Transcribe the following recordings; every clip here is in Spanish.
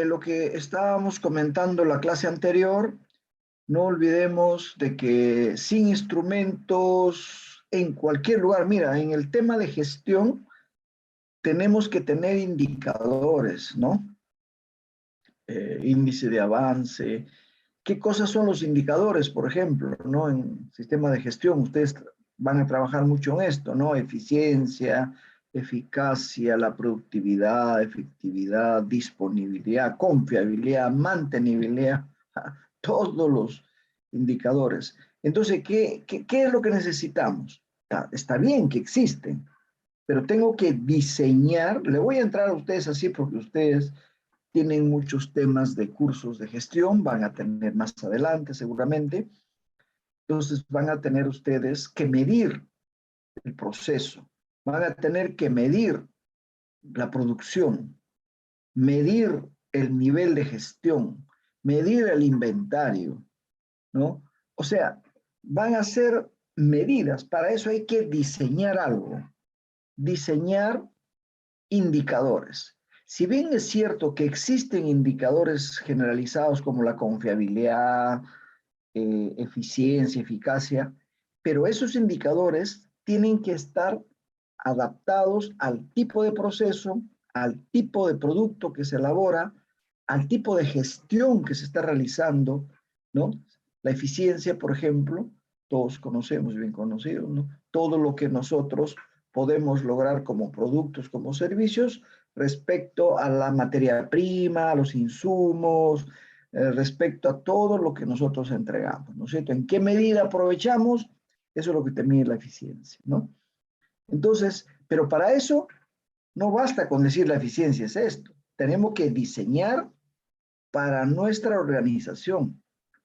lo que estábamos comentando en la clase anterior, no olvidemos de que sin instrumentos en cualquier lugar, mira, en el tema de gestión tenemos que tener indicadores, ¿no? Índice de avance. ¿Qué cosas son los indicadores, por ejemplo, ¿no? En sistema de gestión, ustedes van a trabajar mucho en esto, ¿no? Eficiencia, eficacia, la productividad, efectividad, disponibilidad, confiabilidad, mantenibilidad, todos los indicadores. Entonces, ¿qué es lo que necesitamos? Está bien que existen, pero tengo que diseñar, le voy a entrar a ustedes así porque ustedes tienen muchos temas de cursos de gestión, van a tener más adelante seguramente. Entonces van a tener ustedes que medir el proceso, van a tener que medir la producción, medir el nivel de gestión, medir el inventario, ¿no? O sea, van a ser medidas, para eso hay que diseñar algo, diseñar indicadores. Si bien es cierto que existen indicadores generalizados como la confiabilidad, eficiencia, eficacia, pero esos indicadores tienen que estar adaptados al tipo de proceso, al tipo de producto que se elabora, al tipo de gestión que se está realizando, ¿no? La eficiencia, por ejemplo, todos conocemos, bien conocido, ¿no? Todo lo que nosotros podemos lograr como productos, como servicios, respecto a la materia prima, a los insumos, respecto a todo lo que nosotros entregamos, ¿no es cierto? ¿En qué medida aprovechamos? Eso es lo que te mide la eficiencia, ¿no? Entonces, pero para eso no basta con decir la eficiencia es esto. Tenemos que diseñar para nuestra organización,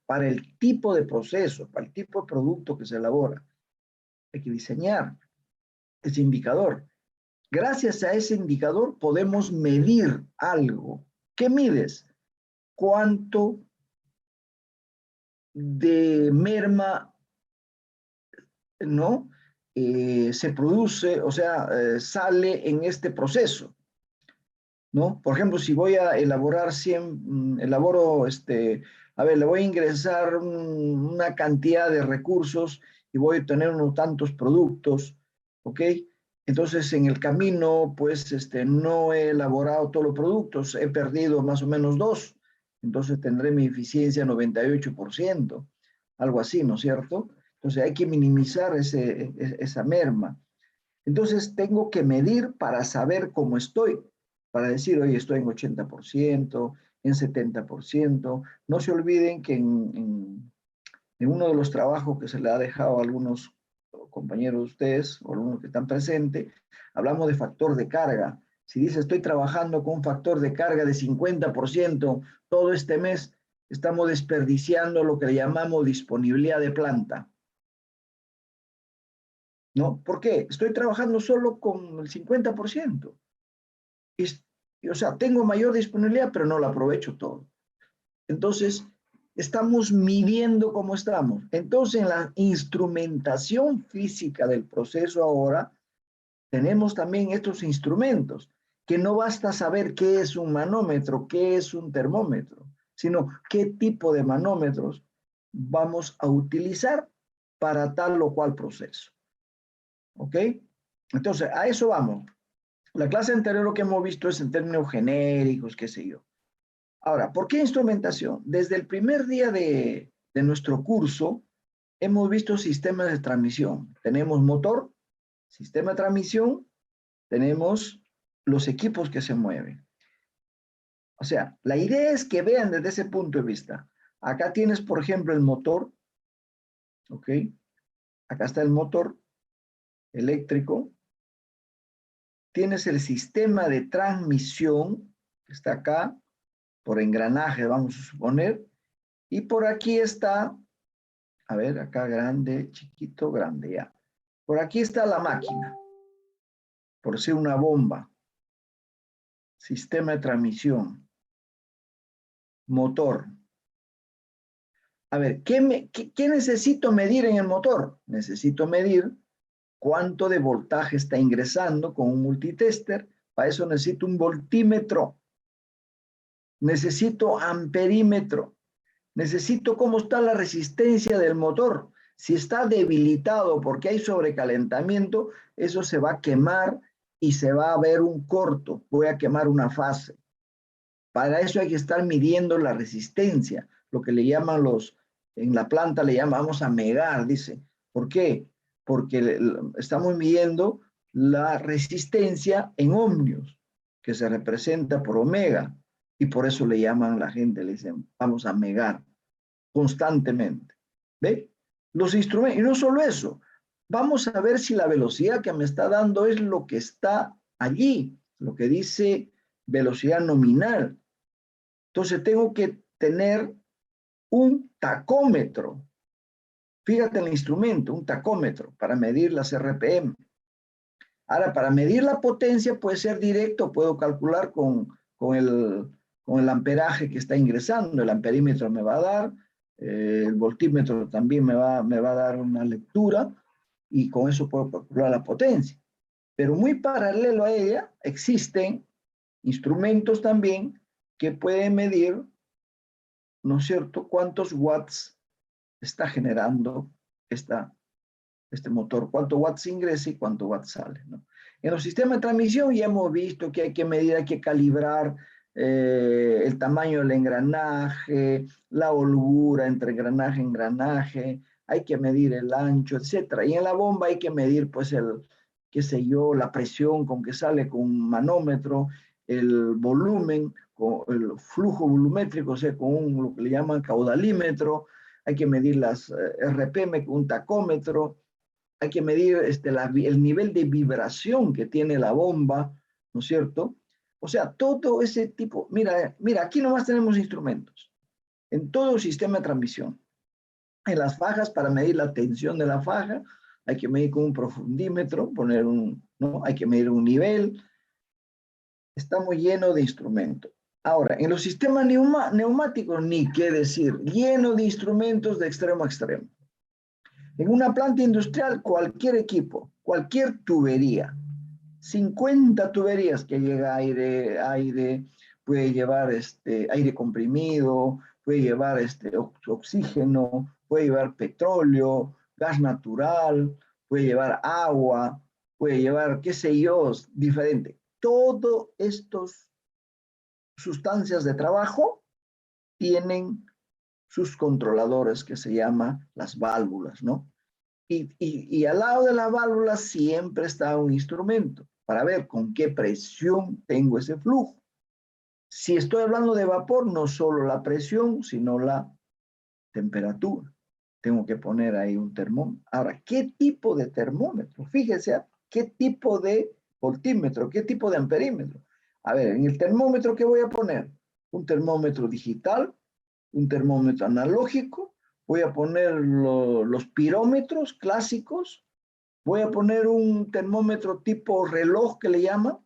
para el tipo de proceso, para el tipo de producto que se elabora. Hay que diseñar ese indicador. Gracias a ese indicador podemos medir algo. ¿Qué mides? ¿Cuánto de merma, ¿no? Se produce, o sea, sale en este proceso, ¿no? Por ejemplo, si voy a elaborar 100, elaboro, a ver, le voy a ingresar una cantidad de recursos y voy a tener unos tantos productos, ¿ok? Entonces, en el camino, pues, no he elaborado todos los productos, he perdido más o menos dos, entonces tendré mi eficiencia 98%, algo así, ¿no es cierto? Entonces, hay que minimizar esa merma. Entonces, tengo que medir para saber cómo estoy, para decir, oye, estoy en 80%, en 70%. No se olviden que en uno de los trabajos que se le ha dejado a algunos compañeros de ustedes, o algunos que están presentes, hablamos de factor de carga. Si dice, estoy trabajando con un factor de carga de 50% todo este mes, estamos desperdiciando lo que le llamamos disponibilidad de planta, ¿no? ¿Por qué? Estoy trabajando solo con el 50%. O sea, tengo mayor disponibilidad, pero no lo aprovecho todo. Entonces, estamos midiendo cómo estamos. Entonces, en la instrumentación física del proceso ahora, tenemos también estos instrumentos, que no basta saber qué es un manómetro, qué es un termómetro, sino qué tipo de manómetros vamos a utilizar para tal o cual proceso. ¿Ok? Entonces, a eso vamos. La clase anterior lo que hemos visto es en términos genéricos, qué sé yo. Ahora, ¿por qué instrumentación? Desde el primer día de nuestro curso hemos visto sistemas de transmisión. Tenemos motor, sistema de transmisión, tenemos los equipos que se mueven. O sea, la idea es que vean desde ese punto de vista. Acá tienes, por ejemplo, el motor, ¿ok? Acá está el motor eléctrico. Tienes el sistema de transmisión, que está acá, por engranaje, vamos a suponer, y por aquí está, a ver, acá grande, chiquito, grande, ya. Por aquí está la máquina, por ser una bomba, sistema de transmisión, motor. A ver, ¿qué necesito medir en el motor? Necesito medir cuánto de voltaje está ingresando con un multitester. Para eso necesito un voltímetro. necesito amperímetro, necesito cómo está la resistencia del motor. Si está debilitado porque hay sobrecalentamiento, eso se va a quemar y se va a ver un corto, voy a quemar una fase. Para eso hay que estar midiendo la resistencia, lo que le llaman en la planta le llamamos a megar, dice. ¿Por qué? Porque estamos midiendo la resistencia en ohmios, que se representa por omega, y por eso le llaman la gente, le dicen, vamos a megar constantemente. ¿Ve? Los instrumentos, y no solo eso, vamos a ver si la velocidad que me está dando es lo que está allí, lo que dice velocidad nominal. Entonces tengo que tener un tacómetro. Fíjate en el instrumento, un tacómetro para medir las RPM. Ahora, para medir la potencia puede ser directo, puedo calcular con el amperaje que está ingresando. El amperímetro me va a dar, el voltímetro también me va a dar una lectura y con eso puedo calcular la potencia. Pero muy paralelo a ella existen instrumentos también que pueden medir, ¿no es cierto?, cuántos watts está generando este motor, cuántos watts ingresa y cuántos watts sale, ¿no? En los sistemas de transmisión ya hemos visto que hay que medir, hay que calibrar el tamaño del engranaje, la holgura entre engranaje y engranaje, hay que medir el ancho, etcétera. Y en la bomba hay que medir, pues, qué sé yo, la presión con que sale con un manómetro, el volumen, con el flujo volumétrico, o sea, con lo que le llaman caudalímetro, hay que medir las RPM con un tacómetro, hay que medir el nivel de vibración que tiene la bomba, ¿no es cierto? O sea, todo ese tipo, mira, aquí nomás tenemos instrumentos, en todo sistema de transmisión. En las fajas, para medir la tensión de la faja, hay que medir con un profundímetro, ¿no? Hay que medir un nivel, estamos llenos de instrumentos. Ahora, en los sistemas neumáticos, ni qué decir, lleno de instrumentos de extremo a extremo. En una planta industrial, cualquier equipo, cualquier tubería, 50 tuberías que llega aire, puede llevar aire comprimido, puede llevar oxígeno, puede llevar petróleo, gas natural, puede llevar agua, puede llevar, qué sé yo, diferente. Todas estas sustancias de trabajo tienen sus controladores que se llaman las válvulas, ¿no? Y al lado de la válvula siempre está un instrumento para ver con qué presión tengo ese flujo. Si estoy hablando de vapor, no solo la presión, sino la temperatura. Tengo que poner ahí un termómetro. Ahora, ¿qué tipo de termómetro? Fíjese, ¿qué tipo de voltímetro? ¿Qué tipo de amperímetro? A ver, en el termómetro, ¿qué voy a poner? Un termómetro digital, un termómetro analógico, voy a poner los pirómetros clásicos, voy a poner un termómetro tipo reloj que le llaman.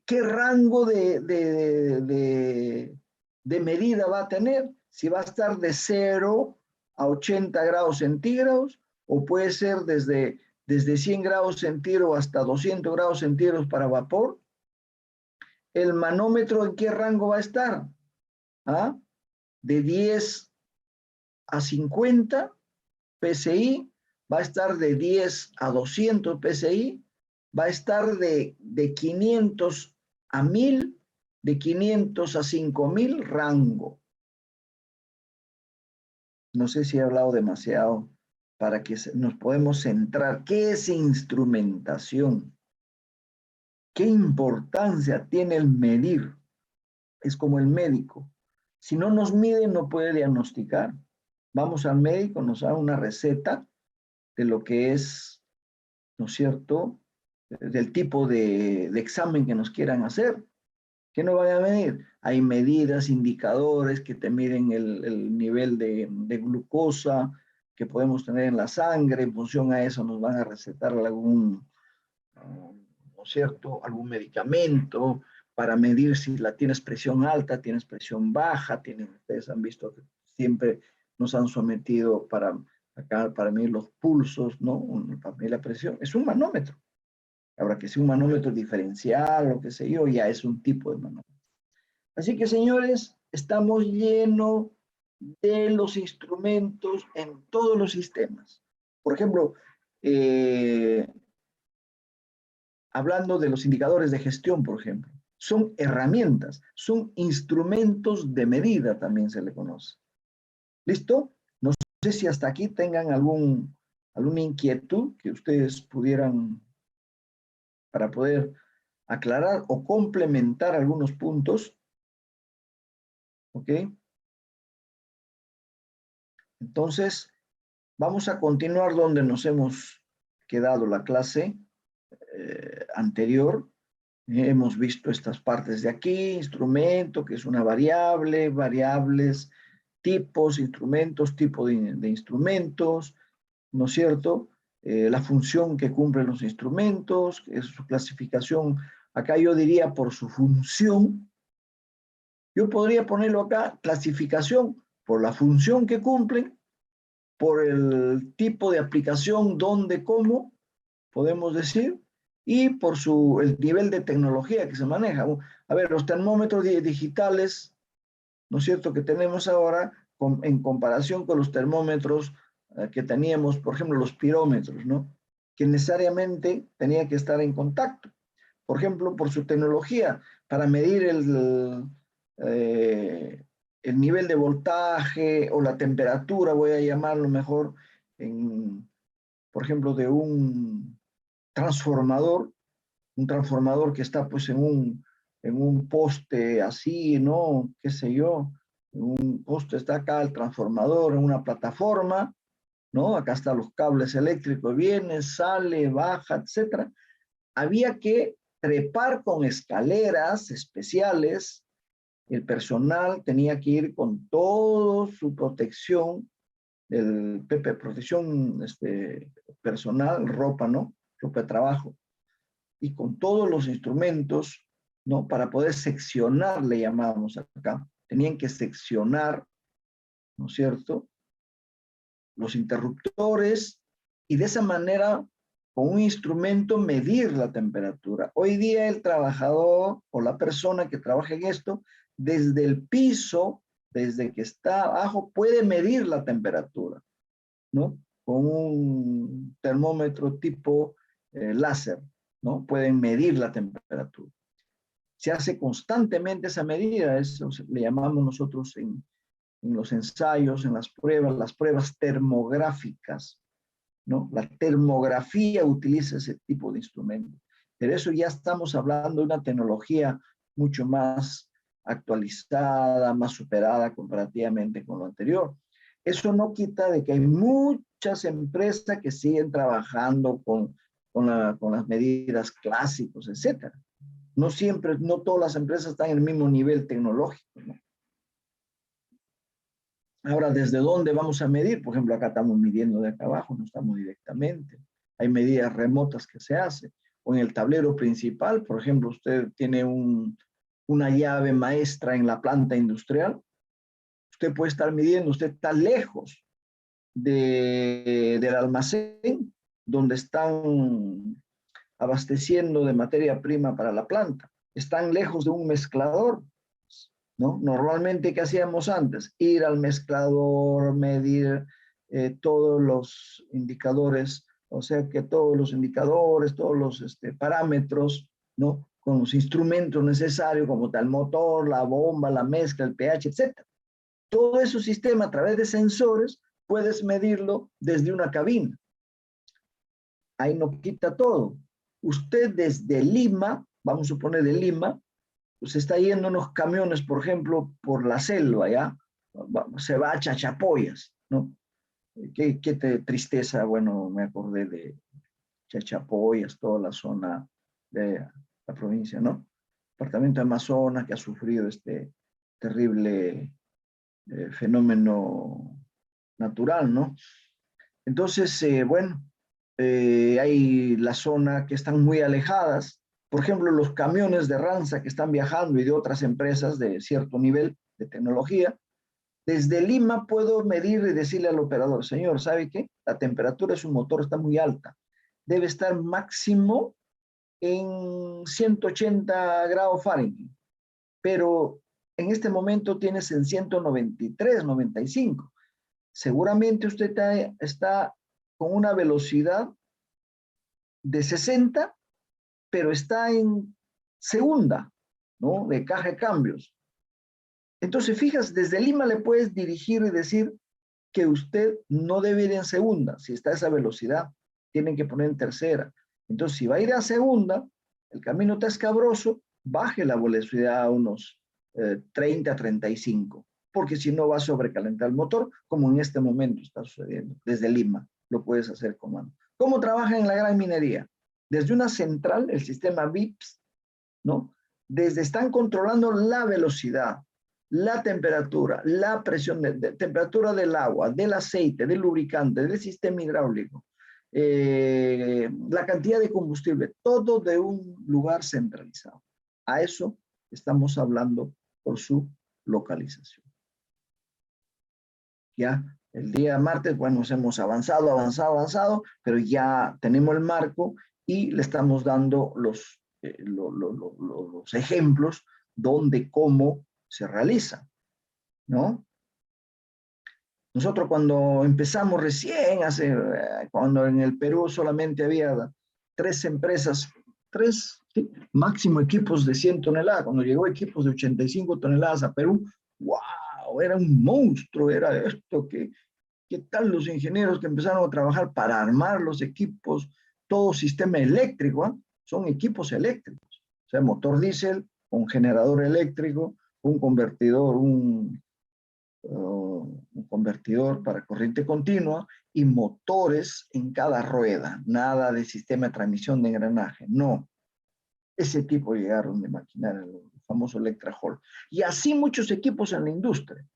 ¿Qué rango de medida va a tener? Si va a estar de 0 a 80 grados centígrados, o puede ser desde 100 grados centígrados hasta 200 grados centígrados para vapor. ¿El manómetro en qué rango va a estar? ¿Ah? De 10 a 50 PSI, va a estar de 10 a 200 PSI, va a estar de 500 a 1000, de 500 a 5000 rango. No sé si he hablado demasiado para que nos podemos centrar. ¿Qué es instrumentación? ¿Qué importancia tiene el medir? Es como el médico. Si no nos mide, no puede diagnosticar. Vamos al médico, nos da una receta de lo que es, ¿no es cierto?, del tipo de examen que nos quieran hacer. ¿Qué nos van a medir? Hay medidas, indicadores que te miden el nivel de glucosa que podemos tener en la sangre. En función a eso nos van a recetar algún, ¿no es cierto?, algún medicamento para medir si la tienes presión alta, tienes presión baja. Ustedes han visto que siempre nos han sometido para medir los pulsos, ¿no? Para medir la presión. Es un manómetro. Ahora que sea un manómetro diferencial o qué sé yo, ya es un tipo de manómetro. Así que, señores, estamos llenos de los instrumentos en todos los sistemas. Por ejemplo, hablando de los indicadores de gestión, por ejemplo, son herramientas, son instrumentos de medida, también se le conoce. ¿Listo? No sé si hasta aquí tengan alguna inquietud que ustedes pudieran, para poder aclarar o complementar algunos puntos. ¿Ok? Entonces, vamos a continuar donde nos hemos quedado la clase anterior. Hemos visto estas partes de aquí, instrumento, que es una variable, variables, tipos, instrumentos, tipo de instrumentos, ¿no es cierto? La función que cumplen los instrumentos, es su clasificación. Acá yo diría por su función. Yo podría ponerlo acá, clasificación por la función que cumplen, por el tipo de aplicación, dónde, cómo, podemos decir, y por el nivel de tecnología que se maneja. A ver, los termómetros digitales, ¿no es cierto?, que tenemos ahora en comparación con los termómetros que teníamos, por ejemplo, los pirómetros, ¿no?, que necesariamente tenía que estar en contacto. Por ejemplo, por su tecnología, para medir el nivel de voltaje o la temperatura, voy a llamarlo mejor, por ejemplo, de transformador, un transformador que está pues en un poste así, ¿no? Qué sé yo, en un poste está acá el transformador, en una plataforma, ¿no? Acá están los cables eléctricos, viene, sale, baja, etcétera. Había que trepar con escaleras especiales, el personal tenía que ir con toda su protección, el protección personal, ropa, ¿no? Ropa de trabajo, y con todos los instrumentos, ¿no? Para poder seccionar, le llamábamos acá. Tenían que seccionar, ¿no es cierto?, los interruptores, y de esa manera, con un instrumento, medir la temperatura. Hoy día el trabajador o la persona que trabaja en esto, desde el piso, desde que está abajo, puede medir la temperatura, ¿no? Con un termómetro tipo láser, ¿no? Pueden medir la temperatura. Se hace constantemente esa medida, eso le llamamos nosotros en los ensayos, en las pruebas termográficas, ¿no? La termografía utiliza ese tipo de instrumento. Pero eso ya estamos hablando de una tecnología mucho más actualizada, más superada comparativamente con lo anterior. Eso no quita de que hay muchas empresas que siguen trabajando con las medidas clásicas, etcétera. No siempre, no todas las empresas están en el mismo nivel tecnológico, ¿no? Ahora, ¿desde dónde vamos a medir? Por ejemplo, acá estamos midiendo de acá abajo, no estamos directamente. Hay medidas remotas que se hacen. O en el tablero principal, por ejemplo, usted tiene una llave maestra en la planta industrial. Usted puede estar midiendo, usted está lejos del almacén donde están abasteciendo de materia prima para la planta. Están lejos de un mezclador, ¿no? Normalmente, ¿qué hacíamos antes? Ir al mezclador, medir todos los indicadores, o sea que todos los indicadores, todos los parámetros, ¿no? Con los instrumentos necesarios, como tal motor, la bomba, la mezcla, el pH, etc. Todo ese sistema a través de sensores puedes medirlo desde una cabina. Ahí no quita todo. Usted desde Lima, vamos a suponer de Lima, pues está yendo unos camiones, por ejemplo, por la selva, ¿ya? Se va a Chachapoyas, ¿no? Qué tristeza, bueno, me acordé de Chachapoyas, toda la zona de la provincia, ¿no? Departamento de Amazonas, que ha sufrido este terrible fenómeno natural, ¿no? Entonces, bueno, hay la zona que están muy alejadas. Por ejemplo, los camiones de Ranza que están viajando y de otras empresas de cierto nivel de tecnología. Desde Lima puedo medir y decirle al operador, señor, ¿sabe qué? La temperatura de su motor está muy alta. Debe estar máximo en 180 grados Fahrenheit. Pero en este momento tienes en 193, 95. Seguramente usted está con una velocidad de 60, pero está en segunda, ¿no? De caja de cambios. Entonces, fijas, desde Lima le puedes dirigir y decir que usted no debe ir en segunda. Si está a esa velocidad, tienen que poner en tercera. Entonces, si va a ir a segunda, el camino está escabroso, baje la velocidad a unos 30, 35, porque si no va a sobrecalentar el motor, como en este momento está sucediendo. Desde Lima lo puedes hacer con mano. ¿Cómo trabaja en la gran minería? Desde una central, el sistema VIPS, ¿no? Están controlando la velocidad, la temperatura, la presión, de temperatura del agua, del aceite, del lubricante, del sistema hidráulico, la cantidad de combustible, todo de un lugar centralizado. A eso estamos hablando por su localización. Ya el día martes, bueno, nos hemos avanzado, pero ya tenemos el marco y le estamos dando los ejemplos donde, cómo se realiza, ¿no? Nosotros cuando empezamos recién, cuando en el Perú solamente había 3 empresas, 3 ¿sí? Máximo equipos de 100 toneladas, cuando llegó equipos de 85 toneladas a Perú, ¡wow! Era un monstruo, era esto, ¿qué tal los ingenieros que empezaron a trabajar para armar los equipos, todo sistema eléctrico, ¿eh? Son equipos eléctricos, o sea, motor diésel, un generador eléctrico, un convertidor, un convertidor para corriente continua y motores en cada rueda, nada de sistema de transmisión de engranaje, no. Ese tipo llegaron de maquinaria, el famoso Electra Hall. Y así muchos equipos en la industria,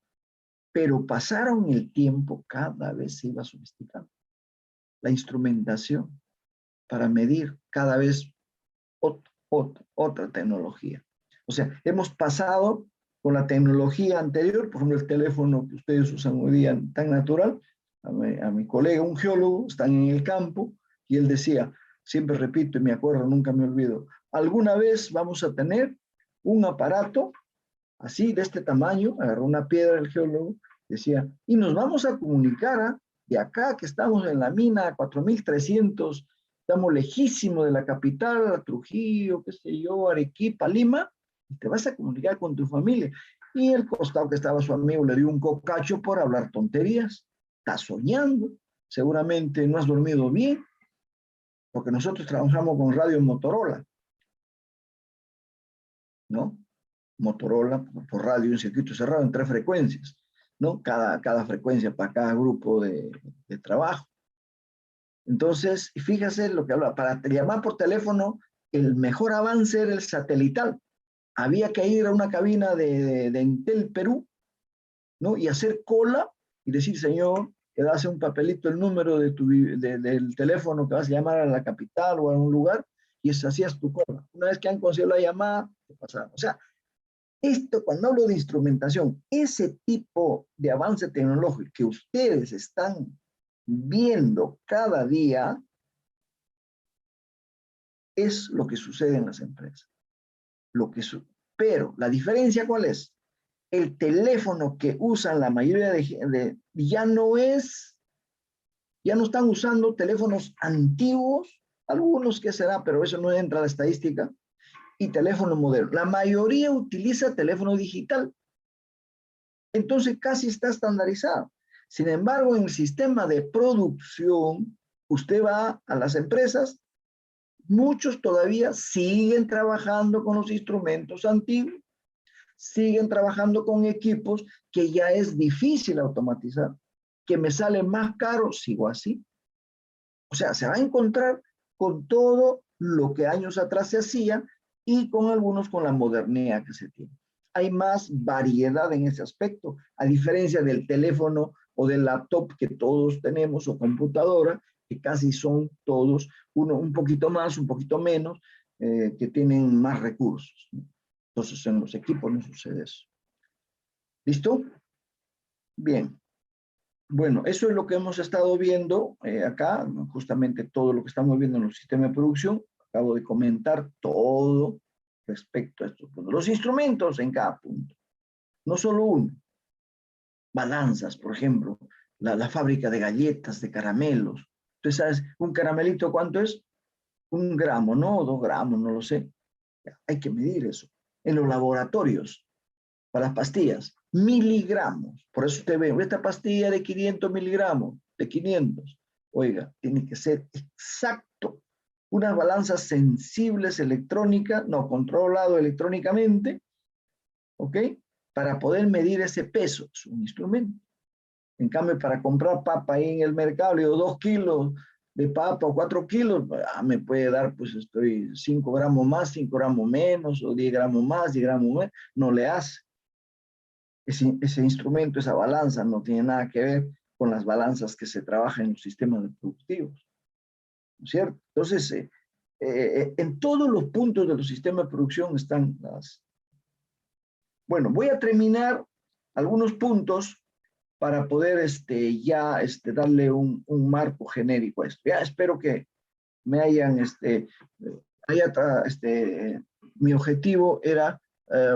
pero pasaron el tiempo, cada vez se iba sofisticando. La instrumentación para medir cada vez otra tecnología. O sea, hemos pasado con la tecnología anterior, por ejemplo, el teléfono que ustedes usan hoy día tan natural, a mi colega, un geólogo, están en el campo, y él decía, siempre repito y me acuerdo, nunca me olvido, alguna vez vamos a tener un aparato así, de este tamaño, agarró una piedra el geólogo, decía, y nos vamos a comunicar de acá, que estamos en la mina, 4.300, estamos lejísimos de la capital, Trujillo, qué sé yo, Arequipa, Lima, y te vas a comunicar con tu familia. Y el costado que estaba su amigo le dio un cocacho por hablar tonterías. Estás soñando, seguramente no has dormido bien, porque nosotros trabajamos con radio Motorola, ¿no? Motorola por radio, un circuito cerrado en 3 frecuencias, ¿no? Cada frecuencia para cada grupo de trabajo. Entonces, fíjese lo que habla, para llamar por teléfono, el mejor avance era el satelital. Había que ir a una cabina de Entel Perú, ¿no? Y hacer cola y decir, señor, que hace un papelito el número del teléfono que vas a llamar a la capital o a un lugar, y hacías tu cola. Una vez que han conseguido la llamada, te pasaron. O sea, esto, cuando hablo de instrumentación, ese tipo de avance tecnológico que ustedes están viendo cada día es lo que sucede en las empresas. Pero la diferencia, ¿cuál es? El teléfono que usan la mayoría ya no están usando teléfonos antiguos, algunos que será, pero eso no entra a la estadística, y teléfono moderno. La mayoría utiliza teléfono digital. Entonces casi está estandarizado. Sin embargo, en el sistema de producción, usted va a las empresas, muchos todavía siguen trabajando con los instrumentos antiguos, siguen trabajando con equipos que ya es difícil automatizar, que me sale más caro, sigo así. O sea, se va a encontrar con todo lo que años atrás se hacía y con algunos con la modernidad que se tiene. Hay más variedad en ese aspecto, a diferencia del teléfono o del laptop que todos tenemos o computadora, que casi son todos, uno un poquito más, un poquito menos, que tienen más recursos. Entonces en los equipos no sucede eso. ¿Listo? Bien. Bueno, eso es lo que hemos estado viendo acá, justamente todo lo que estamos viendo en los sistemas de producción. Acabo de comentar todo respecto a estos puntos. Los instrumentos en cada punto. no solo uno. Balanzas, por ejemplo, la fábrica de galletas, de caramelos. Tú sabes, un caramelito, ¿cuánto es? 1 gramo, ¿no? 2 gramos, no lo sé. Hay que medir eso. En los laboratorios, para las pastillas, miligramos. Por eso usted ve, esta pastilla de 500 miligramos, de 500. Oiga, tiene que ser exacto. Unas balanzas sensibles electrónicas, no, controlado electrónicamente, ¿ok? Para poder medir ese peso. Es un instrumento. En cambio, para comprar papa ahí en el mercado, le digo 2 kilos de papa o 4 kilos, me puede dar, pues estoy 5 gramos más, 5 gramos menos, o 10 gramos más, 10 gramos menos, no le hace. Ese instrumento, esa balanza, no tiene nada que ver con las balanzas que se trabajan en los sistemas productivos, ¿no es cierto? Entonces, en todos los puntos de los sistemas de producción están las... Bueno, voy a terminar algunos puntos para poder ya darle un marco genérico a esto. Ya espero que me hayan, mi objetivo era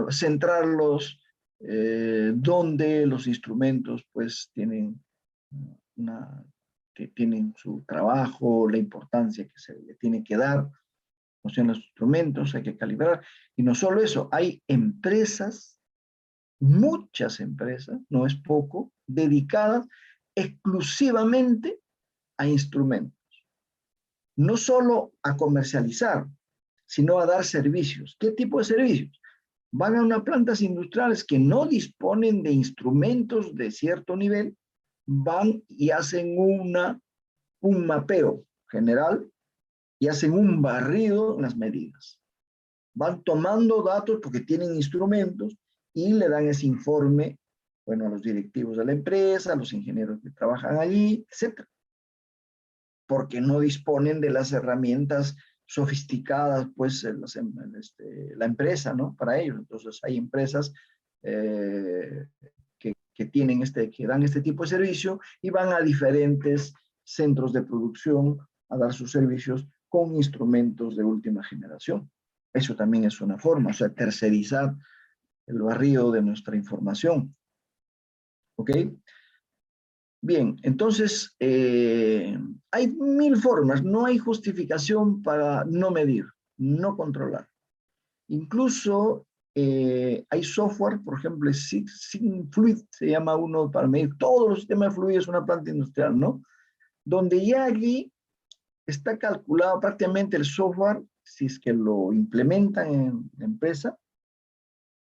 centrarlos donde los instrumentos pues tienen que tienen su trabajo, la importancia que se le tiene que dar, o sea, los instrumentos hay que calibrar, y no solo eso, hay empresas, muchas empresas, no es poco, dedicadas exclusivamente a instrumentos. No solo a comercializar, sino a dar servicios. ¿Qué tipo de servicios? Van a unas plantas industriales que no disponen de instrumentos de cierto nivel, van y hacen un mapeo general y hacen un barrido en las medidas. Van tomando datos porque tienen instrumentos y le dan ese informe, bueno, a los directivos de la empresa, a los ingenieros que trabajan allí, etc. Porque no disponen de las herramientas sofisticadas, pues, la empresa, ¿no? Para ellos. Entonces, hay empresas que tienen que dan este tipo de servicio y van a diferentes centros de producción a dar sus servicios con instrumentos de última generación. Eso también es una forma, o sea, tercerizar el barrido de nuestra información. ¿Ok? Bien, entonces, hay 1000 formas, no hay justificación para no medir, no controlar. Incluso hay software, por ejemplo, SimFluid se llama uno para medir todos los sistemas de fluidos de una planta industrial, ¿no? Donde ya allí está calculado prácticamente el software, si es que lo implementan en la empresa,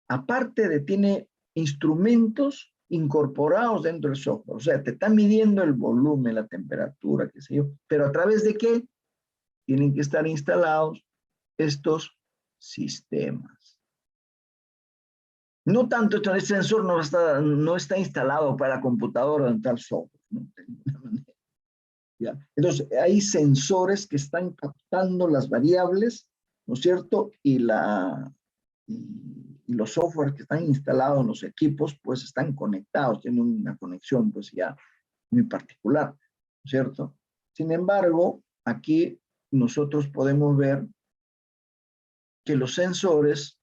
aparte de tiene instrumentos incorporados dentro del software. O sea, te está midiendo el volumen, la temperatura, qué sé yo. Pero ¿a través de qué? Tienen que estar instalados estos sistemas. No tanto, este sensor no está instalado para la computadora en tal software. ¿No? ¿Ya? Entonces, hay sensores que están captando las variables, ¿no es cierto? Y los softwares que están instalados en los equipos, pues están conectados, tienen una conexión, pues ya muy particular, ¿no es cierto? Sin embargo, aquí nosotros podemos ver que los sensores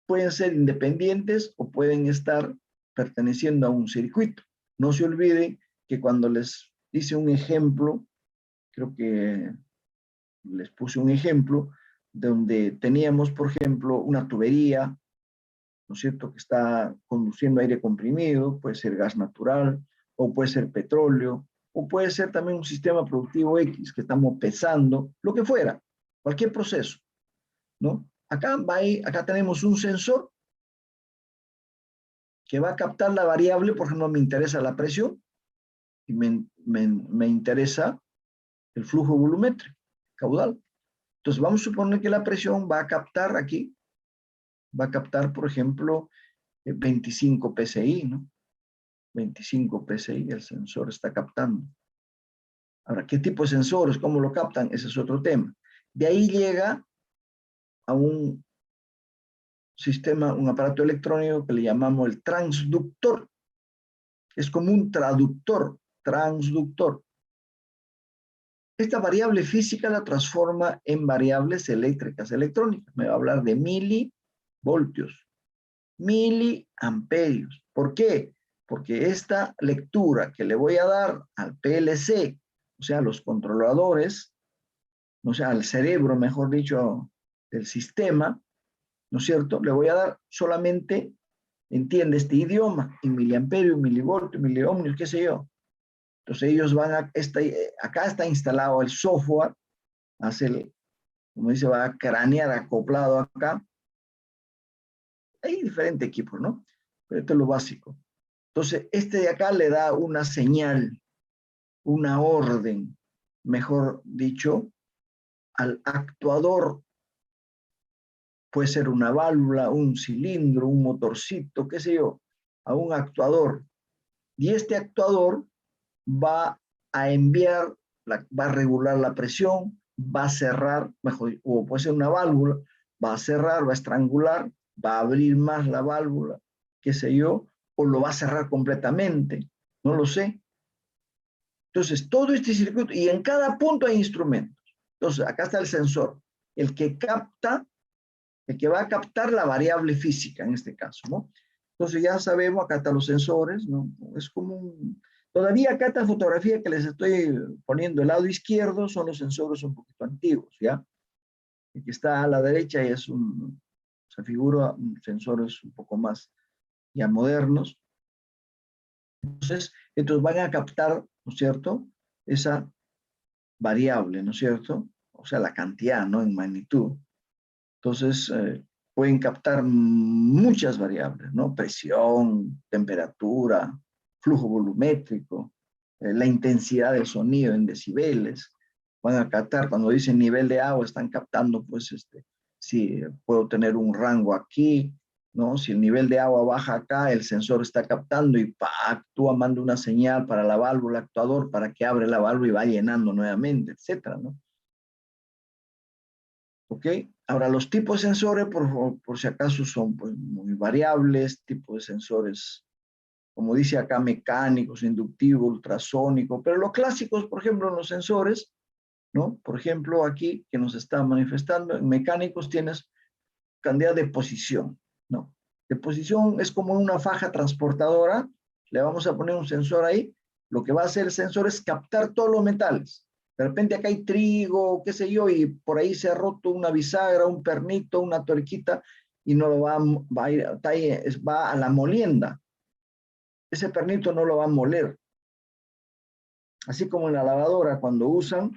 pueden ser independientes o pueden estar perteneciendo a un circuito. No se olviden que cuando les hice un ejemplo, creo que les puse un ejemplo, donde teníamos, por ejemplo, una tubería, ¿no es cierto?, que está conduciendo aire comprimido, puede ser gas natural, o puede ser petróleo, o puede ser también un sistema productivo X que estamos pesando, lo que fuera, cualquier proceso, ¿no? Acá tenemos un sensor que va a captar la variable, por ejemplo, me interesa la presión y me interesa el flujo volumétrico, caudal. Entonces, vamos a suponer que la presión va a captar aquí, va a captar, por ejemplo, 25 psi, ¿no? 25 psi, el sensor está captando. Ahora, ¿qué tipo de sensores? ¿Cómo lo captan? Ese es otro tema. De ahí llega a un sistema, un aparato electrónico que le llamamos el transductor. Es como un traductor, transductor. Esta variable física la transforma en variables eléctricas, electrónicas. Me va a hablar de milivoltios. miliamperios. ¿Por qué? Porque esta lectura que le voy a dar al PLC, o sea, a los controladores, o sea, al cerebro, mejor dicho, del sistema, ¿no es cierto? Le voy a dar solamente, entiende este idioma, en miliamperios, milivoltios, miliohmios, qué sé yo. Entonces ellos van a, acá está instalado el software, hace el, como dice, va a cranear acoplado acá. Hay diferentes equipos, ¿no? Pero esto es lo básico. Entonces, este de acá le da una señal, una orden, mejor dicho, al actuador. Puede ser una válvula, un cilindro, un motorcito, qué sé yo, a un actuador. Y este actuador va a enviar, va a regular la presión, va a cerrar, mejor, o puede ser una válvula, va a cerrar, va a estrangular, va a abrir más la válvula, qué sé yo, o lo va a cerrar completamente, no lo sé. Entonces, todo este circuito, y en cada punto hay instrumentos. Entonces, acá está el sensor, el que capta, el que va a captar la variable física en este caso, ¿no? Entonces ya sabemos, acá están los sensores, ¿no? Es como un... Todavía acá esta fotografía que les estoy poniendo el lado izquierdo son los sensores un poquito antiguos, ¿ya? El que está a la derecha es un, se figura sensores un poco más ya modernos. Entonces, estos van a captar, ¿no es cierto? Esa variable, ¿no es cierto? O sea, la cantidad, ¿no? En magnitud. Entonces, pueden captar muchas variables, ¿no? Presión, temperatura, flujo volumétrico, la intensidad del sonido en decibeles. Van a captar, cuando dicen nivel de agua, están captando, pues, si puedo tener un rango aquí, ¿no? Si el nivel de agua baja acá, el sensor está captando y actúa, manda una señal para la válvula actuador para que abre la válvula y va llenando nuevamente, etcétera, ¿no? ¿Ok? Ahora, los tipos de sensores, por si acaso, son pues, muy variables, tipos de sensores, como dice acá, mecánicos, inductivos, ultrasónicos, pero los clásicos, por ejemplo, los sensores, ¿no? Por ejemplo, aquí, que nos está manifestando, en mecánicos tienes cantidad de posición, ¿no? De posición es como una faja transportadora, le vamos a poner un sensor ahí, lo que va a hacer el sensor es captar todos los metales. De repente acá hay trigo, qué sé yo, y por ahí se ha roto una bisagra, un pernito, una tuerquita, y no lo va a ir, va a la molienda. Ese pernito no lo va a moler. Así como en la lavadora, cuando usan,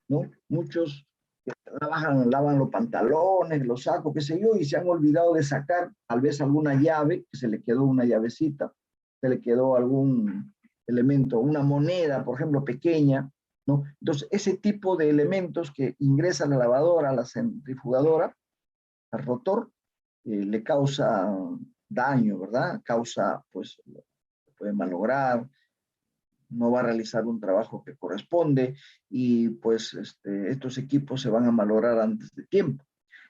¿no? Muchos lavan los pantalones, los sacos, qué sé yo, y se han olvidado de sacar tal vez alguna llave, que se le quedó una llavecita, se le quedó algún elemento, una moneda, por ejemplo, pequeña, ¿no? Entonces, ese tipo de elementos que ingresan a la lavadora, a la centrifugadora, al rotor, le causa daño, ¿verdad? Causa, pues, puede malograr, no va a realizar un trabajo que corresponde y pues estos equipos se van a malograr antes de tiempo.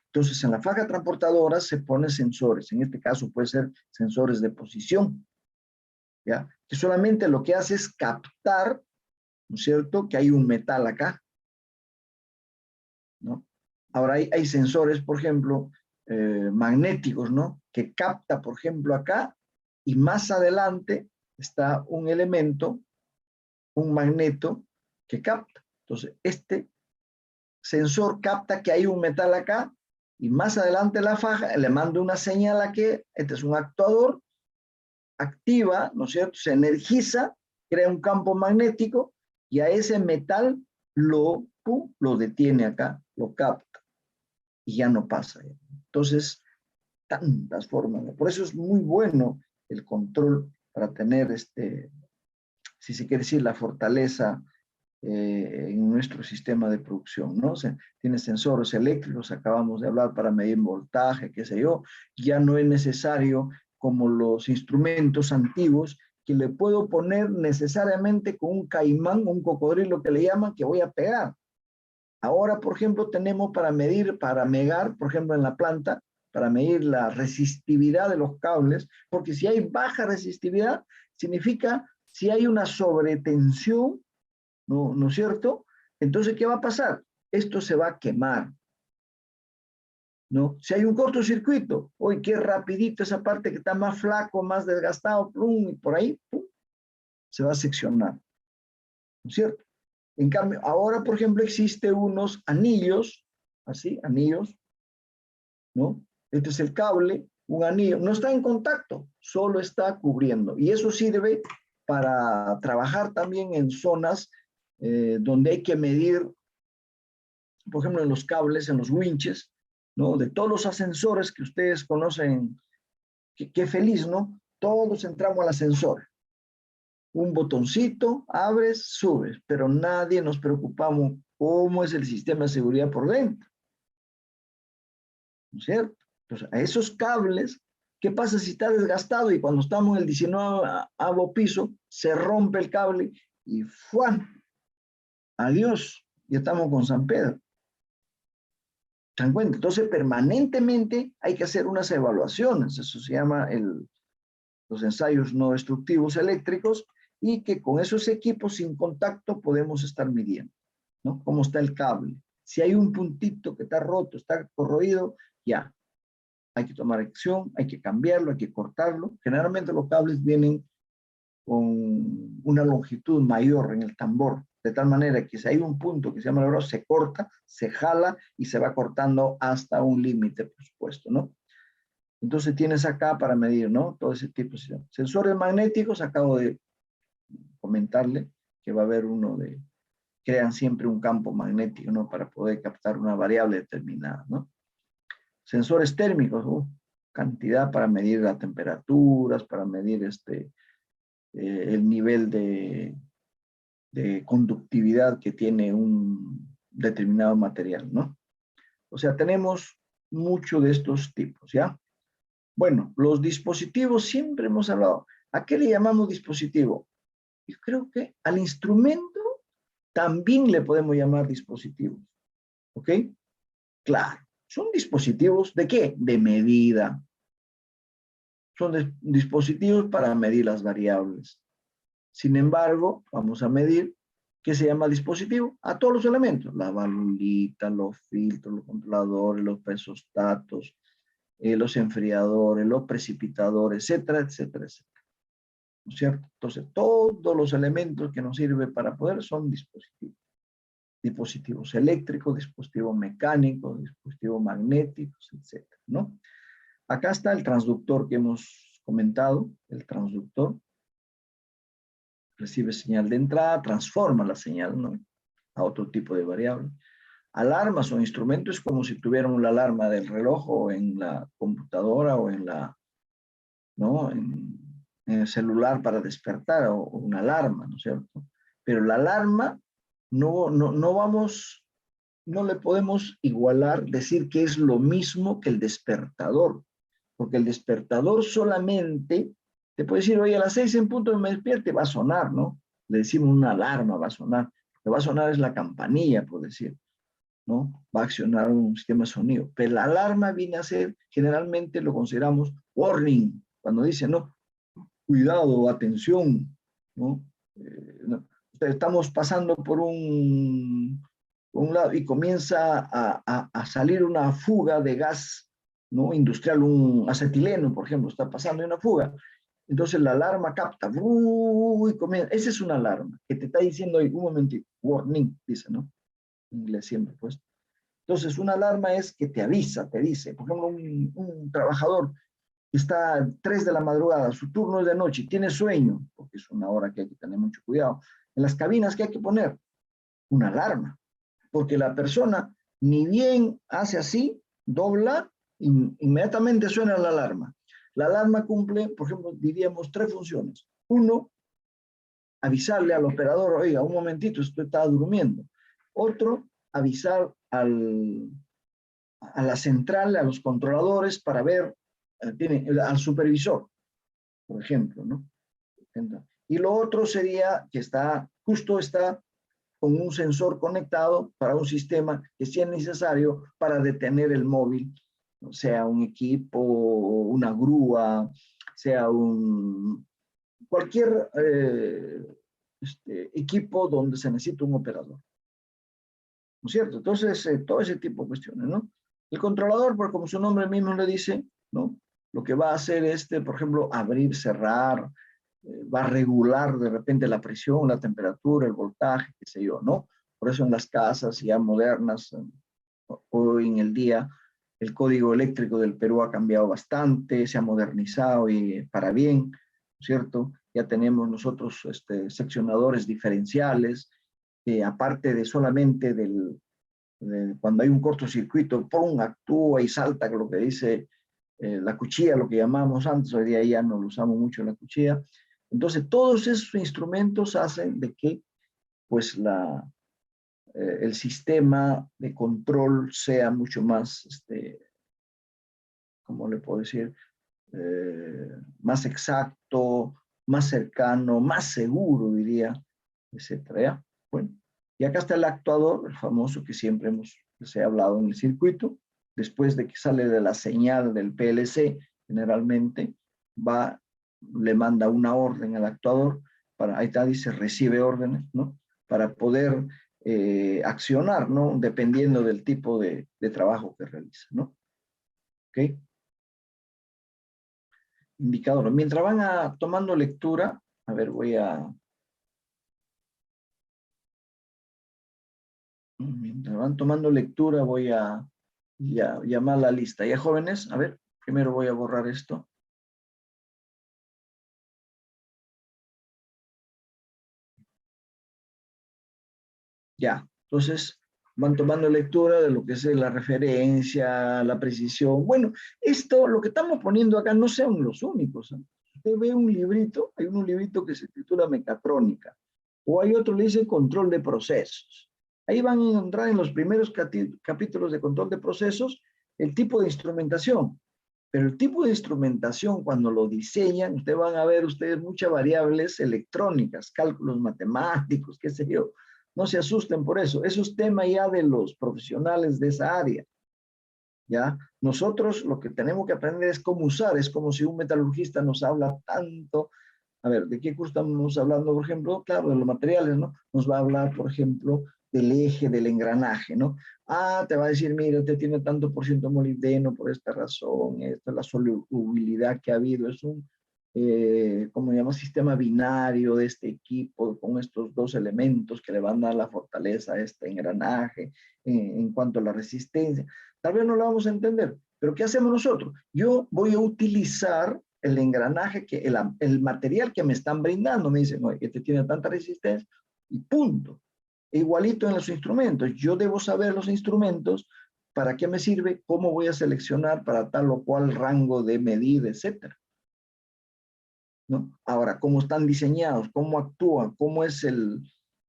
Entonces, en la faja transportadora se ponen sensores, en este caso puede ser sensores de posición, ¿ya? Que solamente lo que hace es captar, ¿no es cierto?, que hay un metal acá, ¿no? Ahora hay sensores, por ejemplo, magnéticos, ¿no? Que capta, por ejemplo, acá y más adelante está un elemento, un magneto que capta. Entonces, este sensor capta que hay un metal acá y más adelante la faja le manda una señal a que este es un actuador, activa, ¿no es cierto? Se energiza, crea un campo magnético y a ese metal lo detiene acá, lo capta y ya no pasa. Entonces, tantas formas. Por eso es muy bueno el control para tener, si se quiere decir, la fortaleza en nuestro sistema de producción, ¿no? O sea, tiene sensores eléctricos, acabamos de hablar para medir voltaje, qué sé yo, ya no es necesario como los instrumentos antiguos que le puedo poner necesariamente con un caimán, un cocodrilo que le llaman, que voy a pegar. Ahora, por ejemplo, tenemos para medir, para megar, por ejemplo, en la planta, para medir la resistividad de los cables, porque si hay baja resistividad, significa si hay una sobretensión, ¿no es cierto? Entonces, ¿qué va a pasar? Esto se va a quemar. ¿no? Si hay un cortocircuito, hoy qué rapidito esa parte que está más flaco, más desgastado, plum, y por ahí, pum, se va a seccionar, ¿no es cierto? En cambio, ahora, por ejemplo, existe unos anillos, así, anillos, ¿no? Este es el cable, un anillo, no está en contacto, solo está cubriendo. Y eso sirve para trabajar también en zonas donde hay que medir, por ejemplo, en los cables, en los winches, ¿no? De todos los ascensores que ustedes conocen, qué feliz, ¿no? Todos entramos al ascensor. Un botoncito, abres, subes, pero nadie nos preocupamos cómo es el sistema de seguridad por dentro, ¿no es cierto? Entonces, a esos cables, ¿qué pasa si está desgastado y cuando estamos en el 19º piso, se rompe el cable y ¡fuan! Adiós, ya estamos con San Pedro. ¿Se dan cuenta? Entonces, permanentemente hay que hacer unas evaluaciones, eso se llama los ensayos no destructivos eléctricos, y que con esos equipos sin contacto podemos estar midiendo, ¿no? Cómo está el cable. Si hay un puntito que está roto, está corroído, ya, hay que tomar acción, hay que cambiarlo, hay que cortarlo. Generalmente los cables vienen con una longitud mayor en el tambor, de tal manera que si hay un punto que se llama el se corta, se jala y se va cortando hasta un límite, por supuesto, ¿no? Entonces tienes acá para medir, ¿no? Todo ese tipo de sensores magnéticos. Acabo de comentarle que va a haber uno de, crean siempre un campo magnético, ¿no? Para poder captar una variable determinada, ¿no? Sensores térmicos, cantidad para medir las temperaturas, para medir el nivel de conductividad que tiene un determinado material, ¿no? O sea, tenemos mucho de estos tipos, ¿ya? Bueno, los dispositivos, siempre hemos hablado. ¿A qué le llamamos dispositivo? Yo creo que al instrumento también le podemos llamar dispositivos, ¿ok? Claro, son dispositivos ¿de qué? De medida. Son dispositivos para medir las variables. Sin embargo, vamos a medir, ¿qué se llama dispositivo? A todos los elementos, la valvulita, los filtros, los controladores, los pesostatos, los enfriadores, los precipitadores, etcétera, etcétera, etcétera. ¿No es cierto? Entonces, todos los elementos que nos sirven para poder son dispositivos. Dispositivos eléctricos, dispositivos mecánicos, dispositivos magnéticos, etcétera, ¿no? Acá está el transductor que hemos comentado, el transductor. Recibe señal de entrada, transforma la señal, ¿no? A otro tipo de variable. Alarmas o instrumentos como si tuvieran la alarma del reloj o en la computadora o en la, ¿no? En el celular para despertar o una alarma, ¿no es cierto? Pero la alarma no vamos, no le podemos igualar, decir que es lo mismo que el despertador, porque el despertador solamente te puede decir, oye, a las 6 en punto me despierte, va a sonar, ¿no? Le decimos una alarma, va a sonar. Lo que va a sonar es la campanilla, por decir, ¿no? Va a accionar un sistema de sonido. Pero la alarma viene a ser, generalmente lo consideramos warning, cuando dice, no, cuidado, atención, ¿no? No. Estamos pasando por un lado y comienza a salir una fuga de gas, ¿no? Industrial, un acetileno, por ejemplo, está pasando una fuga. Entonces la alarma capta, y comienza. Esa es una alarma que te está diciendo, un momentito, warning, dice, ¿no? En inglés siempre, pues. Entonces una alarma es que te avisa, te dice, por ejemplo, un trabajador está a 3 de la madrugada, su turno es de noche, tiene sueño, porque es una hora que hay que tener mucho cuidado. En las cabinas, ¿qué hay que poner? Una alarma, porque la persona ni bien hace así, dobla, inmediatamente suena la alarma. La alarma cumple, por ejemplo, diríamos 3 funciones. Uno, avisarle al operador, oiga, un momentito, usted está durmiendo. Otro, avisar a la central, a los controladores para ver, al supervisor, por ejemplo, ¿no? Y lo otro sería que justo está con un sensor conectado para un sistema que sea necesario para detener el móvil, sea un equipo, una grúa, sea cualquier equipo donde se necesita un operador. ¿No es cierto? Entonces, todo ese tipo de cuestiones, ¿no? El controlador, pues como su nombre mismo le dice, ¿no? Lo que va a hacer es, por ejemplo, abrir, cerrar, va a regular de repente la presión, la temperatura, el voltaje, qué sé yo, ¿no? Por eso en las casas ya modernas, hoy en el día, el código eléctrico del Perú ha cambiado bastante, se ha modernizado y para bien, ¿cierto? Ya tenemos nosotros seccionadores diferenciales, aparte de solamente cuando hay un cortocircuito, ¡pum!, actúa y salta, lo que dice la cuchilla, lo que llamamos antes, hoy día ya no lo usamos mucho la cuchilla. Entonces, todos esos instrumentos hacen de que pues el sistema de control sea mucho más, ¿cómo le puedo decir? Más exacto, más cercano, más seguro, diría, etcétera. ¿Ya? Bueno, y acá está el actuador, el famoso que siempre les he hablado en el circuito. Después de que sale de la señal del PLC, generalmente le manda una orden al actuador, ahí está, dice, recibe órdenes, ¿no? Para poder accionar, ¿no? Dependiendo del tipo de trabajo que realiza, ¿no? ¿Ok? Indicador. Mientras van tomando lectura, a ver, mientras van tomando lectura, voy a llamar la lista. ¿Ya, jóvenes? A ver, primero voy a borrar esto. Ya, entonces van tomando lectura de lo que es la referencia, la precisión. Bueno, esto, lo que estamos poniendo acá, no sean los únicos, ¿eh? Usted ve un librito, hay un librito que se titula Mecatrónica, o hay otro que dice Control de Procesos. Ahí van a encontrar en los primeros capítulos de control de procesos el tipo de instrumentación. Pero el tipo de instrumentación, cuando lo diseñan, ustedes van a ver muchas variables electrónicas, cálculos matemáticos, qué sé yo. No se asusten por eso. Eso es tema ya de los profesionales de esa área. ¿Ya? Nosotros lo que tenemos que aprender es cómo usar. Es como si un metalurgista nos habla tanto. A ver, ¿de qué curso estamos hablando, por ejemplo? Claro, de los materiales, ¿no? Nos va a hablar, por ejemplo, del eje, del engranaje, ¿no? Ah, te va a decir, mira, usted tiene tanto por ciento molibdeno por esta razón, esta es la solubilidad que ha habido, es un, ¿cómo se llama? Sistema binario de este equipo con estos dos elementos que le van a dar la fortaleza a este engranaje en cuanto a la resistencia. Tal vez no lo vamos a entender, pero ¿qué hacemos nosotros? Yo voy a utilizar el engranaje, el material que me están brindando. Me dicen, oye, este tiene tanta resistencia y punto. Igualito en los instrumentos. Yo debo saber los instrumentos, para qué me sirve, cómo voy a seleccionar para tal o cual rango de medida, etcétera, ¿no? Ahora, cómo están diseñados, cómo actúan, cómo es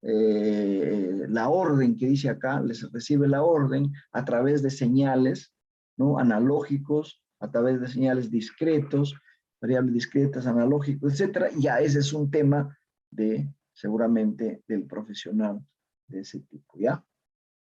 la orden que dice acá, les recibe la orden a través de señales, ¿no? Analógicos, a través de señales discretos, variables discretas, analógicos, etcétera. Ya ese es un tema seguramente del profesional de ese tipo, ¿ya?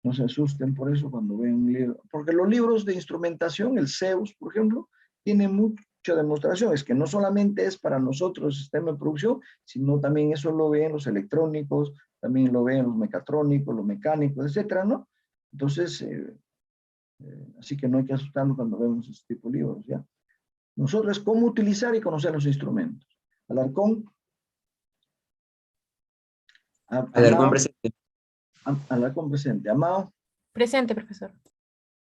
No se asusten por eso cuando ven un libro, porque los libros de instrumentación, el ZEUS, por ejemplo, tiene mucha demostración. Es que no solamente es para nosotros el sistema de producción, sino también eso lo ven los electrónicos, también lo ven los mecatrónicos, los mecánicos, etcétera, ¿no? Entonces, así que no hay que asustarnos cuando vemos este tipo de libros, ¿ya? Nosotros es cómo utilizar y conocer los instrumentos. Alarcón. Alarcón Amado. presente. Alarcón presente. Amado. Presente, profesor.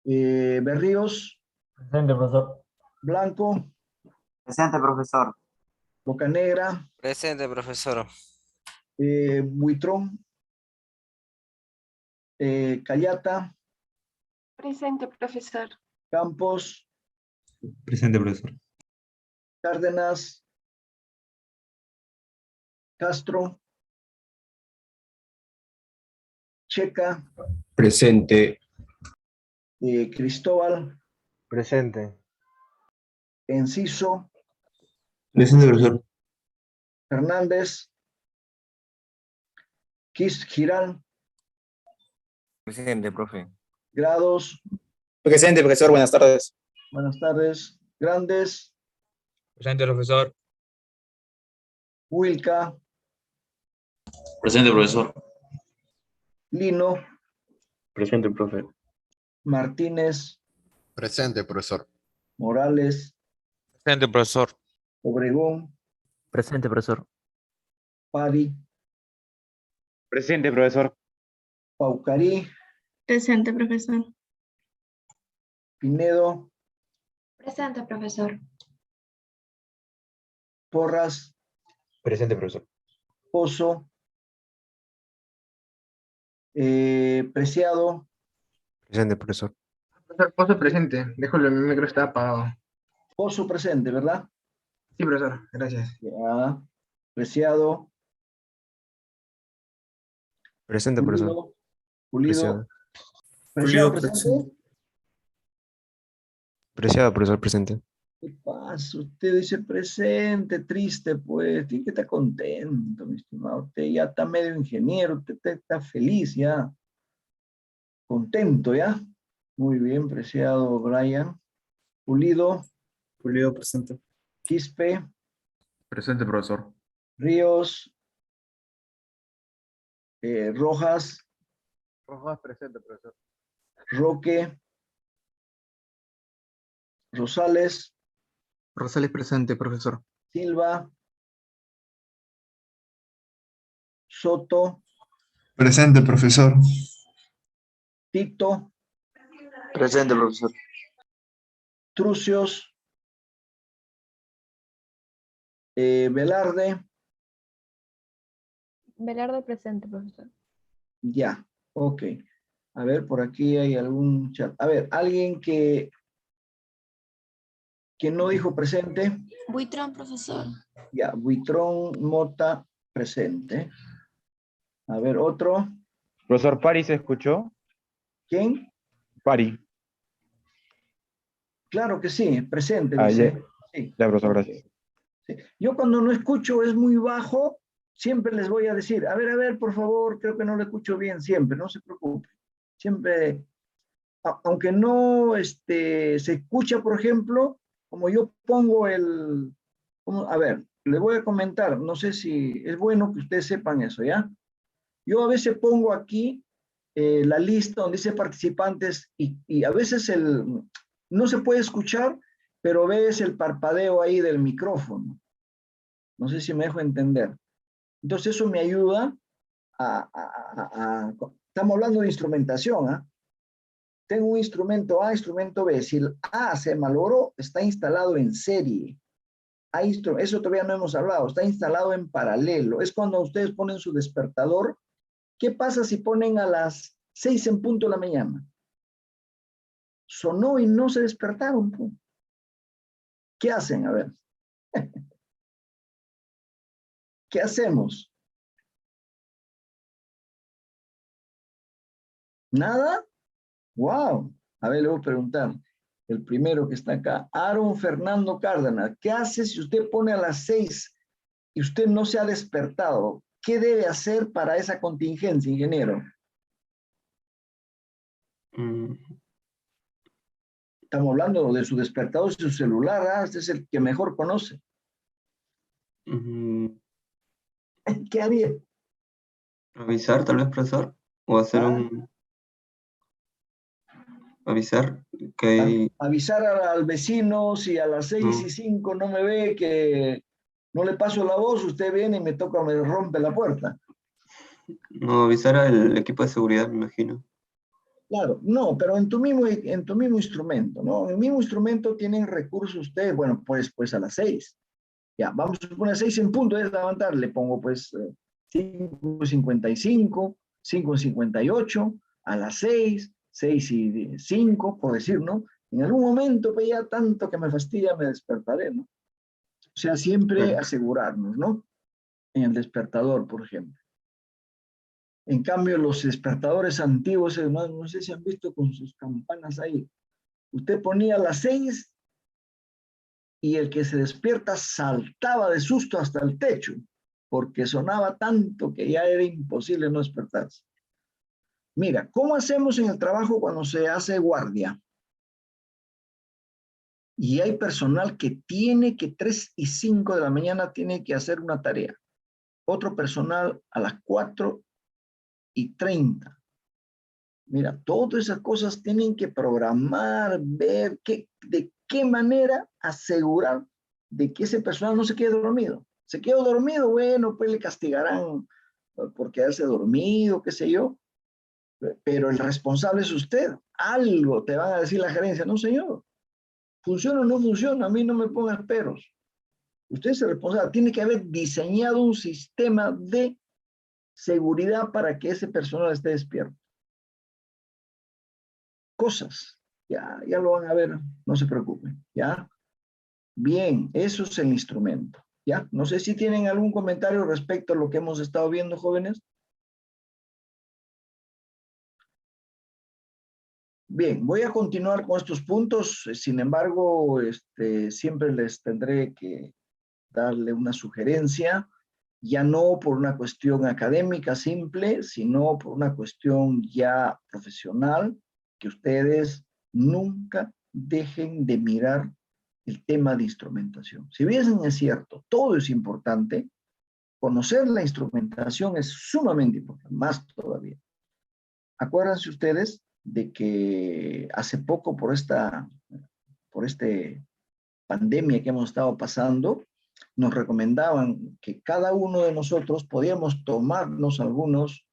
Berríos. Presente, profesor. Blanco. Presente, profesor. Bocanegra. Presente, profesor. Buitrón. Callata. Presente, profesor. Campos. Presente, profesor. Cárdenas. Castro. Checa. Presente. Cristóbal. Presente. Enciso. Presente, profesor. Fernández. Giral. Presente, profe. Grados. Presente, profesor. Buenas tardes. Buenas tardes. Grandes. Presente, profesor. Wilca. Presente, profesor. Lino. Presente, profe. Martínez. Presente, profesor. Morales, Presente, profesor. Obregón, Presente, profesor. Pari, Presente, profesor. Paucarí, Presente, profesor. Pinedo, Presente, profesor. Porras, Presente, profesor. Pozo, Preciado, Presente, profesor. Profesor, Pozo presente. Dejo mi micro está apagado. Pozo presente, ¿verdad? Sí, profesor. Gracias. Ya. Preciado, Presente, profesor. Pulido, Preciado. Preciado Pulido, presente. Preciado, profesor, presente. ¿Qué pasa? Usted dice presente, triste, pues. Tiene que estar contento, mi estimado. Usted ya está medio ingeniero, usted está feliz ya. Contento ya. Muy bien, Preciado, Brian. Pulido, Pulido, presente. Quispe, Presente, profesor. Ríos, Rojas, Rojas presente, profesor. Roque, Rosales, Rosales presente, profesor. Silva, Soto, Presente, profesor. Tito, Presente, profesor. Trucios, Velarde, Velarde presente, profesor. ya, ok. A ver, por aquí hay algún chat. A ver, alguien que no dijo presente. Buitrón, profesor. Ya, Buitrón, Mota, presente. A ver, otro. Profesor Pari, ¿se escuchó? ¿Quién? Pari. Claro que sí, presente, Ah, dice. ya, Sí. ya, profesor, Ok. gracias. Sí. Yo cuando no escucho es muy bajo, siempre les voy a decir, a ver, por favor, creo que no lo escucho bien siempre, no se preocupe. Siempre, aunque no se escucha, por ejemplo, como yo pongo a ver, les voy a comentar, no sé si es bueno que ustedes sepan eso, ¿ya? Yo a veces pongo aquí la lista donde dice participantes y a veces no se puede escuchar, pero ves el parpadeo ahí del micrófono. No sé si me dejo entender. Entonces eso me ayuda estamos hablando de instrumentación, ¿ah? Tengo un instrumento A, instrumento B. Si el A se malogró, está instalado en serie. Eso todavía no hemos hablado, está instalado en paralelo. Es cuando ustedes ponen su despertador. ¿Qué pasa si ponen a las 6 en punto de la mañana? Sonó y no se despertaron. Pues. ¿Qué hacen? A ver. ¿Qué hacemos? ¿Nada? ¡Wow! A ver, le voy a preguntar. El primero que está acá, Aaron Fernando Cárdenas. ¿Qué hace si usted pone a las 6 y usted no se ha despertado? ¿Qué debe hacer para esa contingencia, ingeniero? Estamos hablando de su despertador, de su celular. Este es el que mejor conoce. ¿Qué haría? Avisar, tal vez, profesor, o hacer avisar que hay... Avisar al vecino si a las 6:05 no me ve, que no le paso la voz, usted viene y me rompe la puerta. No, avisar al equipo de seguridad, me imagino. Claro, no, pero en tu mismo instrumento, ¿no? En el mismo instrumento tienen recursos ustedes, bueno, pues a las 6. Ya, vamos a poner 6 en punto, es levantar, le pongo pues 5:55, 5:58, a las 6, 6:05, por decir, ¿no? En algún momento, pues ya tanto que me fastidia, me despertaré, ¿no? O sea, siempre asegurarnos, ¿no? En el despertador, por ejemplo. En cambio, los despertadores antiguos, no sé si han visto con sus campanas ahí. Usted ponía las 6 y el que se despierta saltaba de susto hasta el techo, porque sonaba tanto que ya era imposible no despertarse. Mira, ¿cómo hacemos en el trabajo cuando se hace guardia? Y hay personal que tiene que 3:05 de la mañana tiene que hacer una tarea. Otro personal a las 4:30. Mira, todas esas cosas tienen que programar, ver de qué manera asegurar de que ese personal no se quede dormido. Se quedó dormido, bueno, pues le castigarán por quedarse dormido, qué sé yo, pero el responsable es usted. Algo te van a decir la gerencia, no señor, funciona o no funciona, a mí no me pongas peros. Usted es el responsable, tiene que haber diseñado un sistema de seguridad para que ese personal esté despierto. Cosas, ya lo van a ver, no se preocupen, ¿ya? Bien, eso es el instrumento, ¿ya? No sé si tienen algún comentario respecto a lo que hemos estado viendo, jóvenes. Bien, voy a continuar con estos puntos, sin embargo, siempre les tendré que darle una sugerencia, ya no por una cuestión académica simple, sino por una cuestión ya profesional, que ustedes nunca dejen de mirar el tema de instrumentación. Si bien es cierto, todo es importante, conocer la instrumentación es sumamente importante, más todavía. Acuérdense ustedes de que hace poco por esta pandemia que hemos estado pasando, nos recomendaban que cada uno de nosotros podíamos tomarnos algunas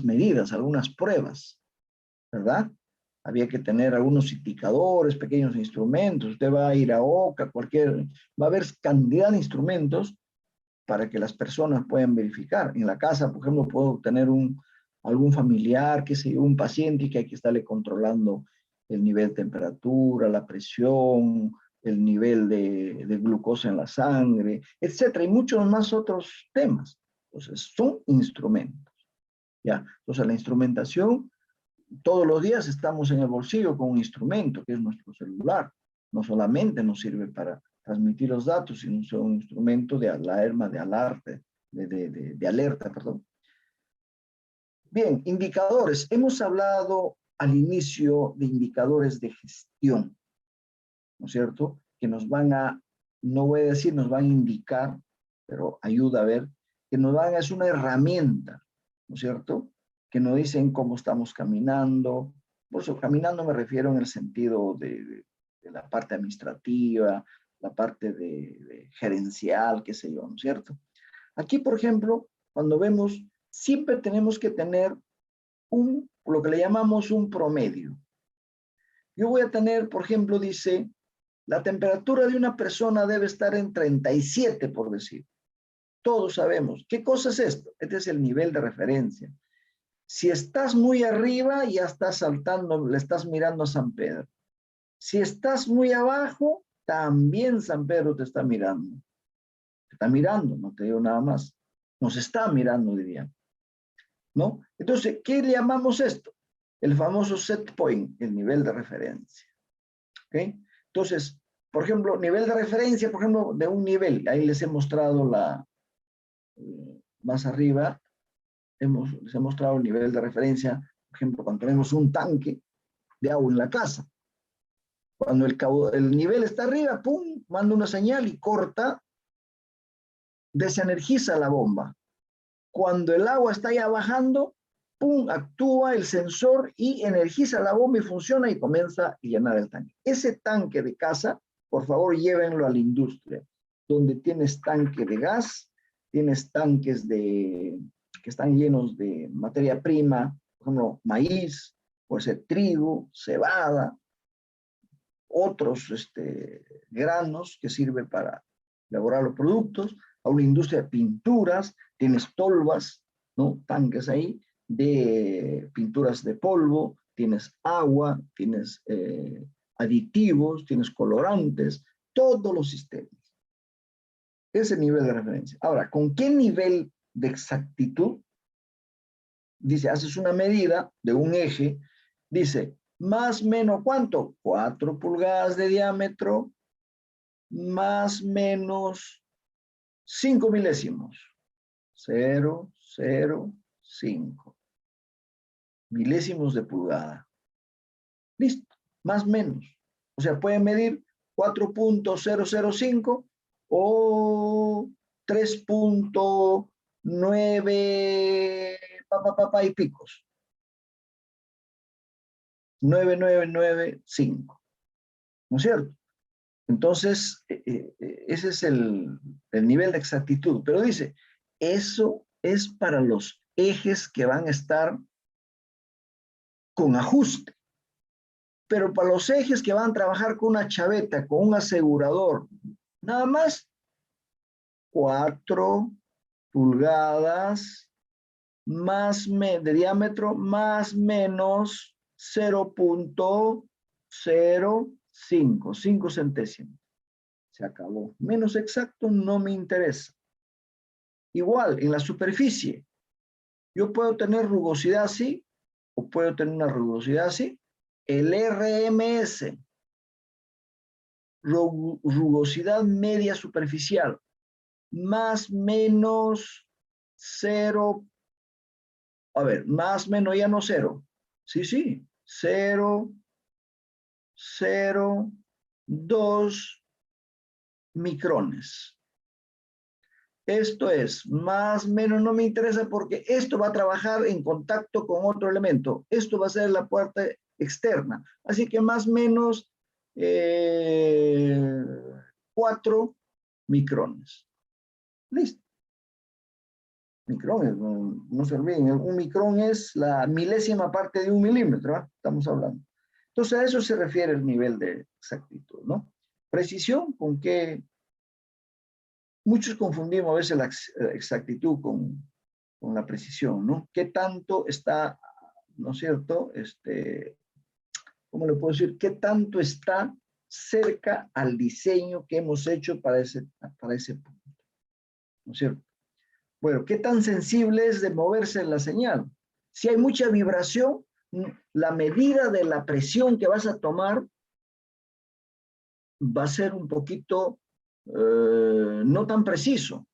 medidas, algunas pruebas, ¿verdad? Había que tener algunos indicadores, pequeños instrumentos. Usted va a ir a OCA, va a haber cantidad de instrumentos para que las personas puedan verificar. En la casa, por ejemplo, puedo tener algún familiar, qué sé yo, un paciente que hay que estarle controlando el nivel de temperatura, la presión, el nivel de glucosa en la sangre, etcétera, y muchos más otros temas. Entonces, son instrumentos, ¿ya? Entonces, la instrumentación, todos los días estamos en el bolsillo con un instrumento, que es nuestro celular. No solamente nos sirve para transmitir los datos, sino es un instrumento de alarma, de alerta, perdón. Bien, indicadores. Hemos hablado al inicio de indicadores de gestión, ¿no es cierto? Que nos van a, no voy a decir nos van a indicar, pero ayuda a ver, que nos van a, es una herramienta, ¿no es cierto? Que nos dicen cómo estamos caminando. Por eso, caminando me refiero en el sentido de la parte administrativa, la parte de gerencial, qué sé yo, ¿no es cierto? Aquí, por ejemplo, cuando vemos, siempre tenemos que tener lo que le llamamos un promedio. Yo voy a tener, por ejemplo, dice, la temperatura de una persona debe estar en 37, por decir. Todos sabemos. ¿Qué cosa es esto? Este es el nivel de referencia. Si estás muy arriba, ya estás saltando, le estás mirando a San Pedro. Si estás muy abajo, también San Pedro te está mirando. Te está mirando, no te digo nada más. Nos está mirando, diría. ¿No? Entonces, ¿qué le llamamos esto? El famoso set point, el nivel de referencia. ¿Ok? Entonces, por ejemplo, nivel de referencia, por ejemplo, de un nivel. Ahí les he mostrado más arriba, les he mostrado el nivel de referencia, por ejemplo, cuando tenemos un tanque de agua en la casa. Cuando el nivel está arriba, pum, manda una señal y corta, desenergiza la bomba. Cuando el agua está ya bajando, pum, actúa el sensor y energiza la bomba y funciona y comienza a llenar el tanque. Ese tanque de casa, por favor, llévenlo a la industria, donde tienes tanque de gas, tienes tanques que están llenos de materia prima, por ejemplo, maíz, puede ser trigo, cebada, otros granos que sirven para elaborar los productos, a una industria de pinturas, tienes tolvas, ¿no? Tanques ahí de pinturas de polvo, tienes agua, tienes aditivos, tienes colorantes, todos los sistemas. Ese nivel de referencia. Ahora, ¿con qué nivel de exactitud? Dice, haces una medida de un eje, dice, más o menos, ¿cuánto? 4 pulgadas de diámetro, más o menos 5 milésimos. 0,05 milésimos de pulgada. Listo, más o menos. O sea, pueden medir 4.005 o 3.9 y picos. 9995. ¿No es cierto? Entonces, ese es el nivel de exactitud. Pero dice, eso es para los ejes que van a estar con ajuste. Pero para los ejes que van a trabajar con una chaveta, con un asegurador, nada más 4 pulgadas más de diámetro más menos 0.05, 5 centésimos. Se acabó. Menos exacto no me interesa. Igual, en la superficie, yo puedo tener rugosidad así, o puedo tener una rugosidad así. El RMS, rugosidad media superficial, más menos 0, a ver, más menos ya no 0, sí, 0.02 micrones. Esto es, más menos no me interesa porque esto va a trabajar en contacto con otro elemento. Esto va a ser la puerta externa. Así que más menos 4 micrones. Listo. Micrones, no se olviden. Un micrón es la milésima parte de 1 milímetro, ¿eh? Estamos hablando. Entonces a eso se refiere el nivel de exactitud, ¿no? Precisión, ¿con qué? Muchos confundimos a veces la exactitud con la precisión, ¿no? ¿Qué tanto está, no es cierto? ¿Cómo le puedo decir? ¿Qué tanto está cerca al diseño que hemos hecho para ese punto? ¿No es cierto? Bueno, ¿qué tan sensible es de moverse la señal? Si hay mucha vibración, la medida de la presión que vas a tomar va a ser un poquito no tan preciso,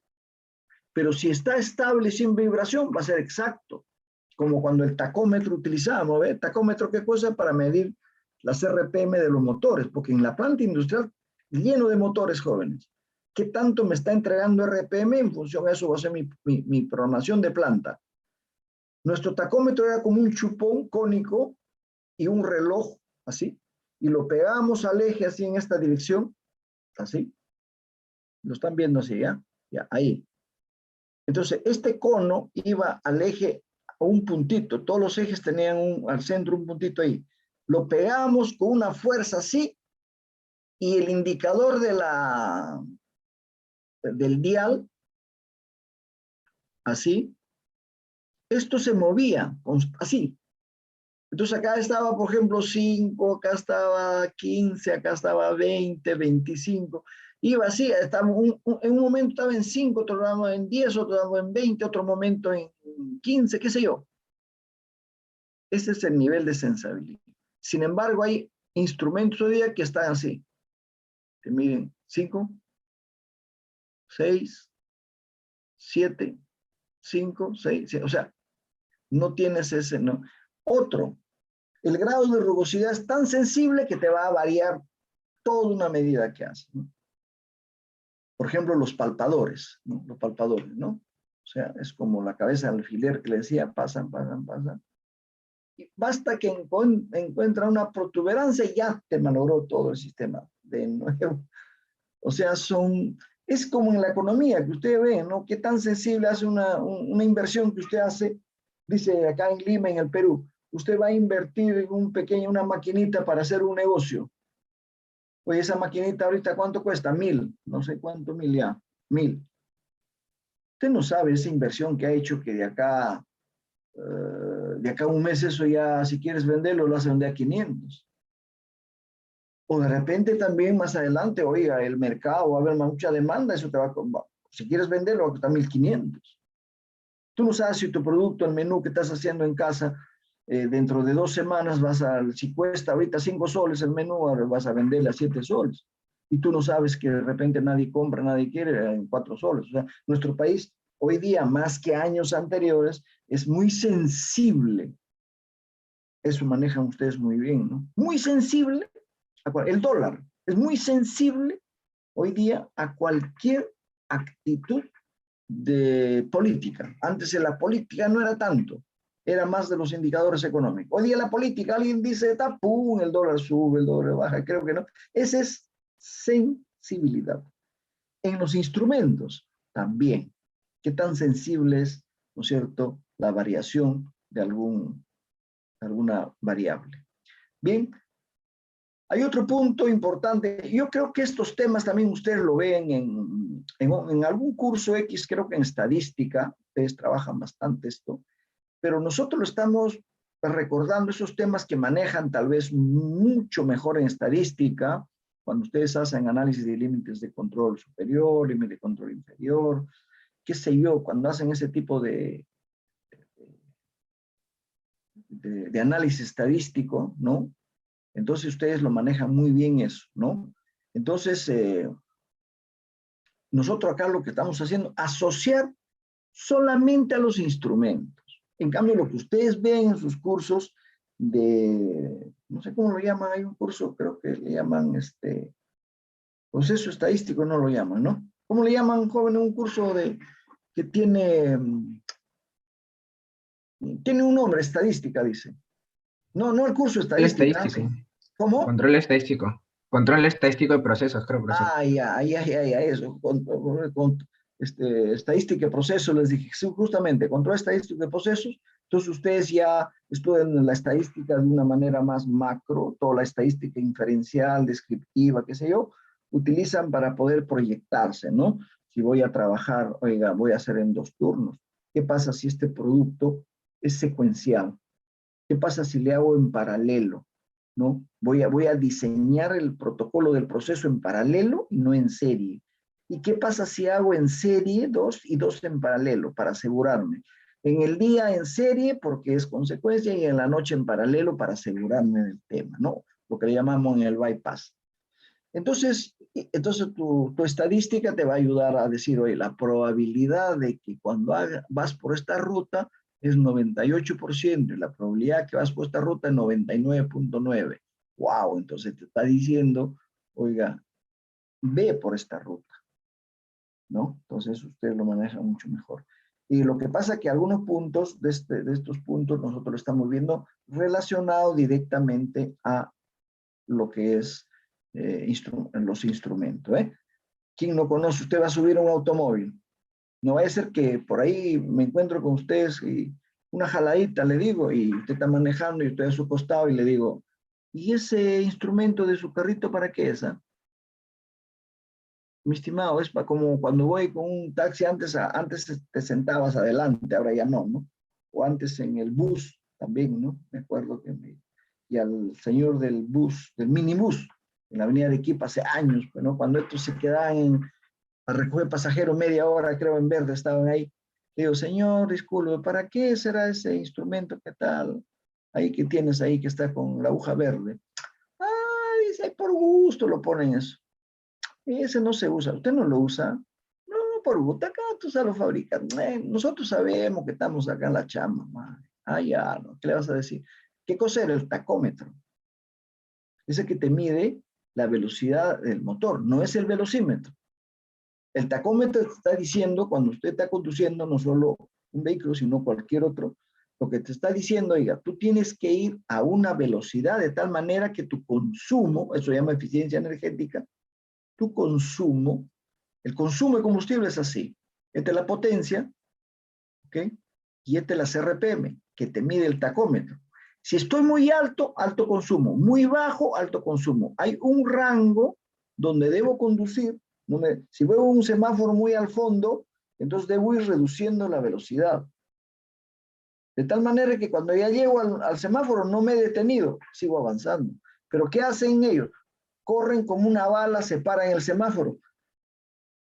pero si está estable sin vibración va a ser exacto, como cuando el tacómetro utilizábamos, ¿ve? Tacómetro, ¿qué cosa? Para medir las RPM de los motores, porque en la planta industrial lleno de motores jóvenes, ¿qué tanto me está entregando RPM? En función de eso va a ser mi programación de planta. Nuestro tacómetro era como un chupón cónico y un reloj así, y lo pegamos al eje así en esta dirección, así. Lo están viendo así, ¿ya? Ya, ahí. Entonces, este cono iba al eje a un puntito. Todos los ejes tenían al centro un puntito ahí. Lo pegamos con una fuerza así y el indicador del dial, así, esto se movía así. Entonces acá estaba, por ejemplo, 5, acá estaba 15, acá estaba 20, 25. Iba así, en un momento estaba en 5, otro estaba en 10, otro estaba en 20, otro momento en 15, qué sé yo. Ese es el nivel de sensibilidad. Sin embargo, hay instrumentos hoy día que están así. Que miren, 5, 6, 7, 5, 6, 7. O sea, no tienes ese, no. Otro, el grado de rugosidad es tan sensible que te va a variar toda una medida que hace, ¿no? Por ejemplo, los palpadores, ¿no? Los palpadores, ¿no? O sea, es como la cabeza del alfiler que le decía, pasan. Y basta que encuentra una protuberancia y ya te malogró todo el sistema de nuevo. O sea, es como en la economía que usted ve, ¿no? Qué tan sensible hace una inversión que usted hace, dice acá en Lima, en el Perú. Usted va a invertir en una maquinita para hacer un negocio. Oye, esa maquinita ahorita, ¿cuánto cuesta? 1,000, no sé cuánto mil ya, 1,000. Usted no sabe esa inversión que ha hecho que de acá a un mes eso ya, si quieres venderlo, lo hace vender a 500. O de repente también más adelante, oiga, el mercado va a haber mucha demanda, eso te va a costar, si quieres venderlo, va a costar 1,500. Tú no sabes si tu producto, el menú que estás haciendo en casa, dentro de 2 semanas si cuesta ahorita 5 soles el menú, ahora vas a venderle a 7 soles. Y tú no sabes que de repente nadie compra, nadie quiere en 4 soles. O sea, nuestro país hoy día, más que años anteriores, es muy sensible. Eso manejan ustedes muy bien, ¿no? Muy sensible. El dólar es muy sensible hoy día a cualquier actitud de política. Antes en la política no era tanto. era más de los indicadores económicos. Hoy día la política, alguien dice, ¡pum!, el dólar sube, el dólar baja, creo que no. Esa es sensibilidad. En los instrumentos también, qué tan sensible es, ¿no es cierto?, la variación de alguna variable. Bien, hay otro punto importante. Yo creo que estos temas también ustedes lo ven en algún curso X, creo que en estadística, ustedes trabajan bastante esto, pero nosotros lo estamos recordando, esos temas que manejan tal vez mucho mejor en estadística, cuando ustedes hacen análisis de límites de control superior, límite de control inferior, qué sé yo, cuando hacen ese tipo de análisis estadístico, ¿no? Entonces ustedes lo manejan muy bien eso, ¿no? Entonces, nosotros acá lo que estamos haciendo, asociar solamente a los instrumentos. En cambio, lo que ustedes ven en sus cursos de, no sé cómo lo llaman, hay un curso, creo que le llaman, proceso estadístico, no lo llaman, ¿no? ¿Cómo le llaman, joven, un curso que tiene un nombre, estadística, dice? No el curso estadística. Estadístico. ¿Cómo? Control estadístico. Control estadístico de procesos, creo, profesor. Ya, eso. Estadística de procesos, les dije, sí, justamente, control estadístico de procesos. Entonces ustedes ya estudian la estadística de una manera más macro, toda la estadística inferencial, descriptiva, qué sé yo, utilizan para poder proyectarse, ¿no? Si voy a trabajar, oiga, voy a hacer en 2 turnos. ¿Qué pasa si este producto es secuencial? ¿Qué pasa si le hago en paralelo? ¿No? Voy a diseñar el protocolo del proceso en paralelo y no en serie. ¿Y qué pasa si hago en serie 2 y 2 en paralelo para asegurarme? En el día en serie porque es consecuencia y en la noche en paralelo para asegurarme del tema, ¿no? Lo que le llamamos en el bypass. Entonces tu estadística te va a ayudar a decir, oye, la probabilidad de que cuando vas por esta ruta es 98% y la probabilidad que vas por esta ruta es 99.9. ¡Wow! Entonces te está diciendo, oiga, ve por esta ruta, ¿no? Entonces usted lo maneja mucho mejor. Y lo que pasa es que algunos puntos de estos puntos nosotros lo estamos viendo relacionado directamente a lo que es los instrumentos. ¿Quién no conoce? Usted va a subir a un automóvil. No vaya a ser que por ahí me encuentro con ustedes y una jaladita le digo, y usted está manejando y estoy a su costado y le digo, ¿y ese instrumento de su carrito para qué es? Mi estimado, es para como cuando voy con un taxi, antes te sentabas adelante, ahora ya no, ¿no? O antes en el bus también, ¿no? Me acuerdo y al señor del bus, del minibús, en la avenida Arequipa hace años, ¿no? Cuando estos se quedaban a recoger pasajeros media hora, creo en verde, estaban ahí. Le digo, señor, disculpe, ¿para qué será ese instrumento? ¿Qué tal? Ahí que tienes ahí que está con la aguja verde. Ah, dice, por gusto lo ponen eso. Ese no se usa. ¿Usted no lo usa? No, por gusto. Acá tú se lo fabricas. Nosotros sabemos que estamos acá en la chamba, madre. Ah, ya, ¿no? ¿Qué le vas a decir? ¿Qué cosa era el tacómetro? Ese que te mide la velocidad del motor, no es el velocímetro. El tacómetro te está diciendo, cuando usted está conduciendo, no solo un vehículo, sino cualquier otro, lo que te está diciendo, oiga, tú tienes que ir a una velocidad de tal manera que tu consumo, eso se llama eficiencia energética, tu consumo, el consumo de combustible es así. Esta es la potencia, ¿ok? Y esta es la CRPM, que te mide el tacómetro. Si estoy muy alto, alto consumo. Muy bajo, alto consumo. Hay un rango donde debo conducir. Si veo un semáforo muy al fondo, entonces debo ir reduciendo la velocidad. De tal manera que cuando ya llego al semáforo no me he detenido, sigo avanzando. Pero ¿qué hacen ellos? Corren como una bala, se paran en el semáforo.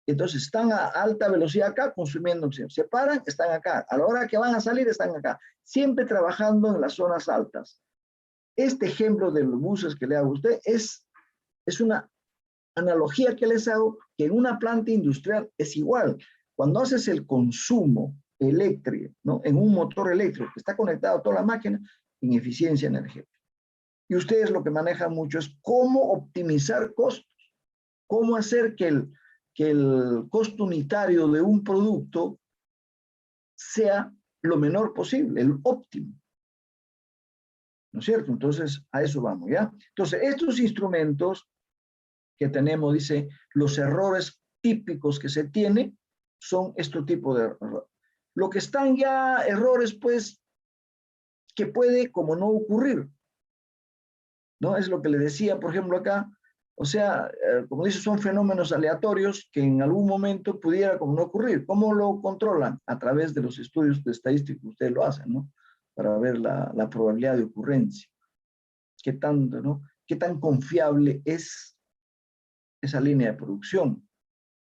Entonces están a alta velocidad acá consumiendo oxígeno. Se paran, están acá. A la hora que van a salir, están acá. Siempre trabajando en las zonas altas. Este ejemplo de los buses que le hago a usted es una analogía que les hago, que en una planta industrial es igual. Cuando haces el consumo eléctrico, ¿no? En un motor eléctrico que está conectado a toda la máquina, en eficiencia energética. Y ustedes lo que manejan mucho es cómo optimizar costos, cómo hacer que el costo unitario de un producto sea lo menor posible, el óptimo. ¿No es cierto? Entonces, a eso vamos, ¿ya? Entonces, estos instrumentos que tenemos, dice, los errores típicos que se tiene son este tipo de errores. Lo que están ya errores, pues, que puede como no ocurrir, ¿no? Es lo que le decía, por ejemplo, acá, o sea, como dice, son fenómenos aleatorios que en algún momento pudiera como no ocurrir. ¿Cómo lo controlan? A través de los estudios de estadística, ustedes lo hacen, ¿no? Para ver la probabilidad de ocurrencia. ¿Qué tanto, no? ¿Qué tan confiable es esa línea de producción?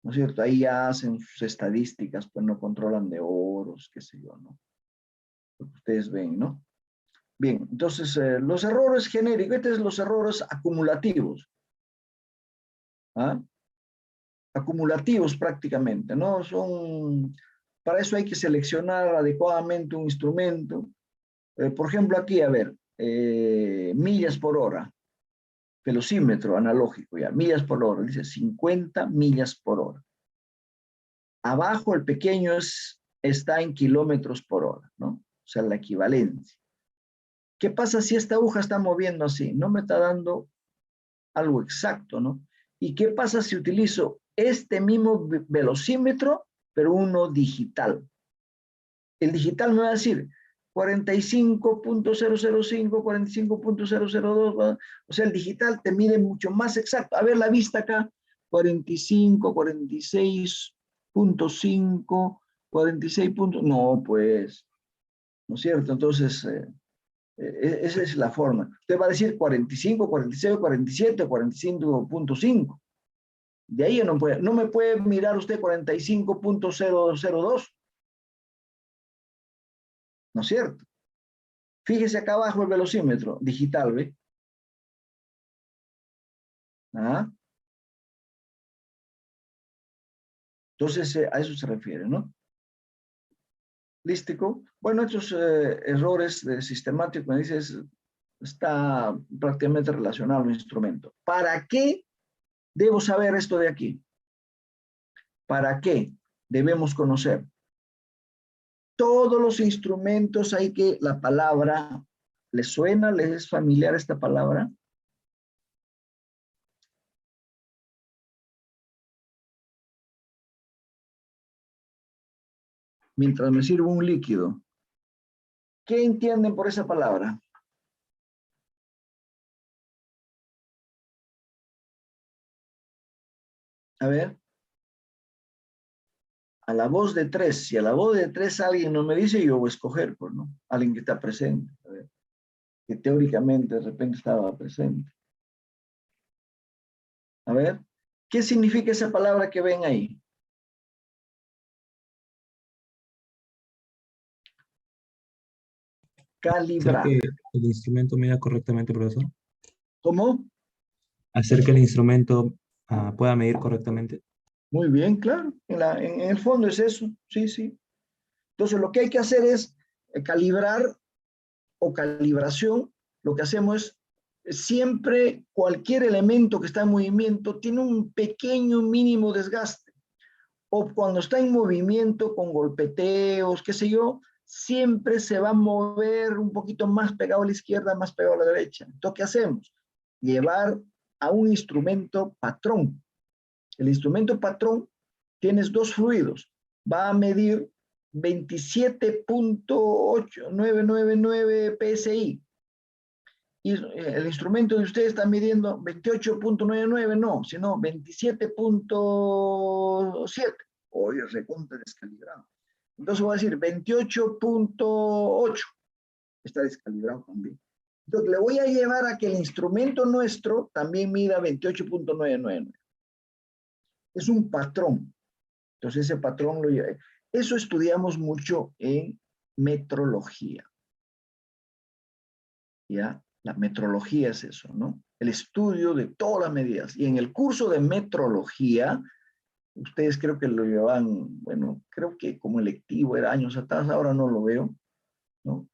¿No es cierto? Ahí ya hacen sus estadísticas, pues no controlan de oros, qué sé yo, ¿no? Lo que ustedes ven, ¿no? Bien, entonces, los errores genéricos, estos son los errores acumulativos. ¿Ah? Acumulativos prácticamente, ¿no? Para eso hay que seleccionar adecuadamente un instrumento. Por ejemplo, aquí, a ver, millas por hora, velocímetro analógico, ya, millas por hora, dice 50 millas por hora. Abajo el pequeño está en kilómetros por hora, ¿no? O sea, la equivalencia. ¿Qué pasa si esta aguja está moviendo así? No me está dando algo exacto, ¿no? ¿Y qué pasa si utilizo este mismo velocímetro, pero uno digital? El digital me va a decir 45.005, 45.002, o sea, el digital te mide mucho más exacto. A ver la vista acá, 45, 46.5, 46. No, pues, ¿no es cierto? Entonces, esa es la forma. Usted va a decir 45, 46, 47, 45.5. De ahí no me puede mirar usted 45.002. ¿No es cierto? Fíjese acá abajo el velocímetro digital, ¿ve? ¿Ah? Entonces, a eso se refiere, ¿no? ¿Lístico? Bueno, estos errores de sistemático, me dices, está prácticamente relacionado al instrumento. ¿Para qué debo saber esto de aquí? ¿Para qué debemos conocer? Todos los instrumentos hay que, la palabra, ¿les suena? ¿Les es familiar esta palabra? Mientras me sirvo un líquido. ¿Qué entienden por esa palabra? A ver. A la voz de tres. Si a la voz de tres alguien no me dice, yo voy a escoger, pues, ¿no? Alguien que está presente. A ver. Que teóricamente de repente estaba presente. A ver. ¿Qué significa esa palabra que ven ahí? Calibrar. Hacer que el instrumento mida correctamente, profesor. ¿Cómo? Hacer que el instrumento pueda medir correctamente. Muy bien, claro. En el fondo es eso. Sí, sí. Entonces lo que hay que hacer es calibrar o calibración. Lo que hacemos es siempre cualquier elemento que está en movimiento tiene un pequeño mínimo desgaste. O cuando está en movimiento con golpeteos, qué sé yo, siempre se va a mover un poquito más pegado a la izquierda, más pegado a la derecha. Entonces, ¿qué hacemos? Llevar a un instrumento patrón. El instrumento patrón tienes dos fluidos. Va a medir 27.8999 PSI. Y el instrumento de ustedes está midiendo 28.99, no, sino 27.7. Oye, recontra descalibrado. Entonces voy a decir 28.8. Está descalibrado también. Entonces le voy a llevar a que el instrumento nuestro también mida 28.999. Es un patrón. Entonces ese patrón lo lleva. Eso estudiamos mucho en metrología. ¿Ya? La metrología es eso, ¿no? El estudio de todas las medidas. Y en el curso de metrología, ustedes creo que lo llevan, bueno, creo que como electivo era años atrás, ahora no lo veo, ¿no?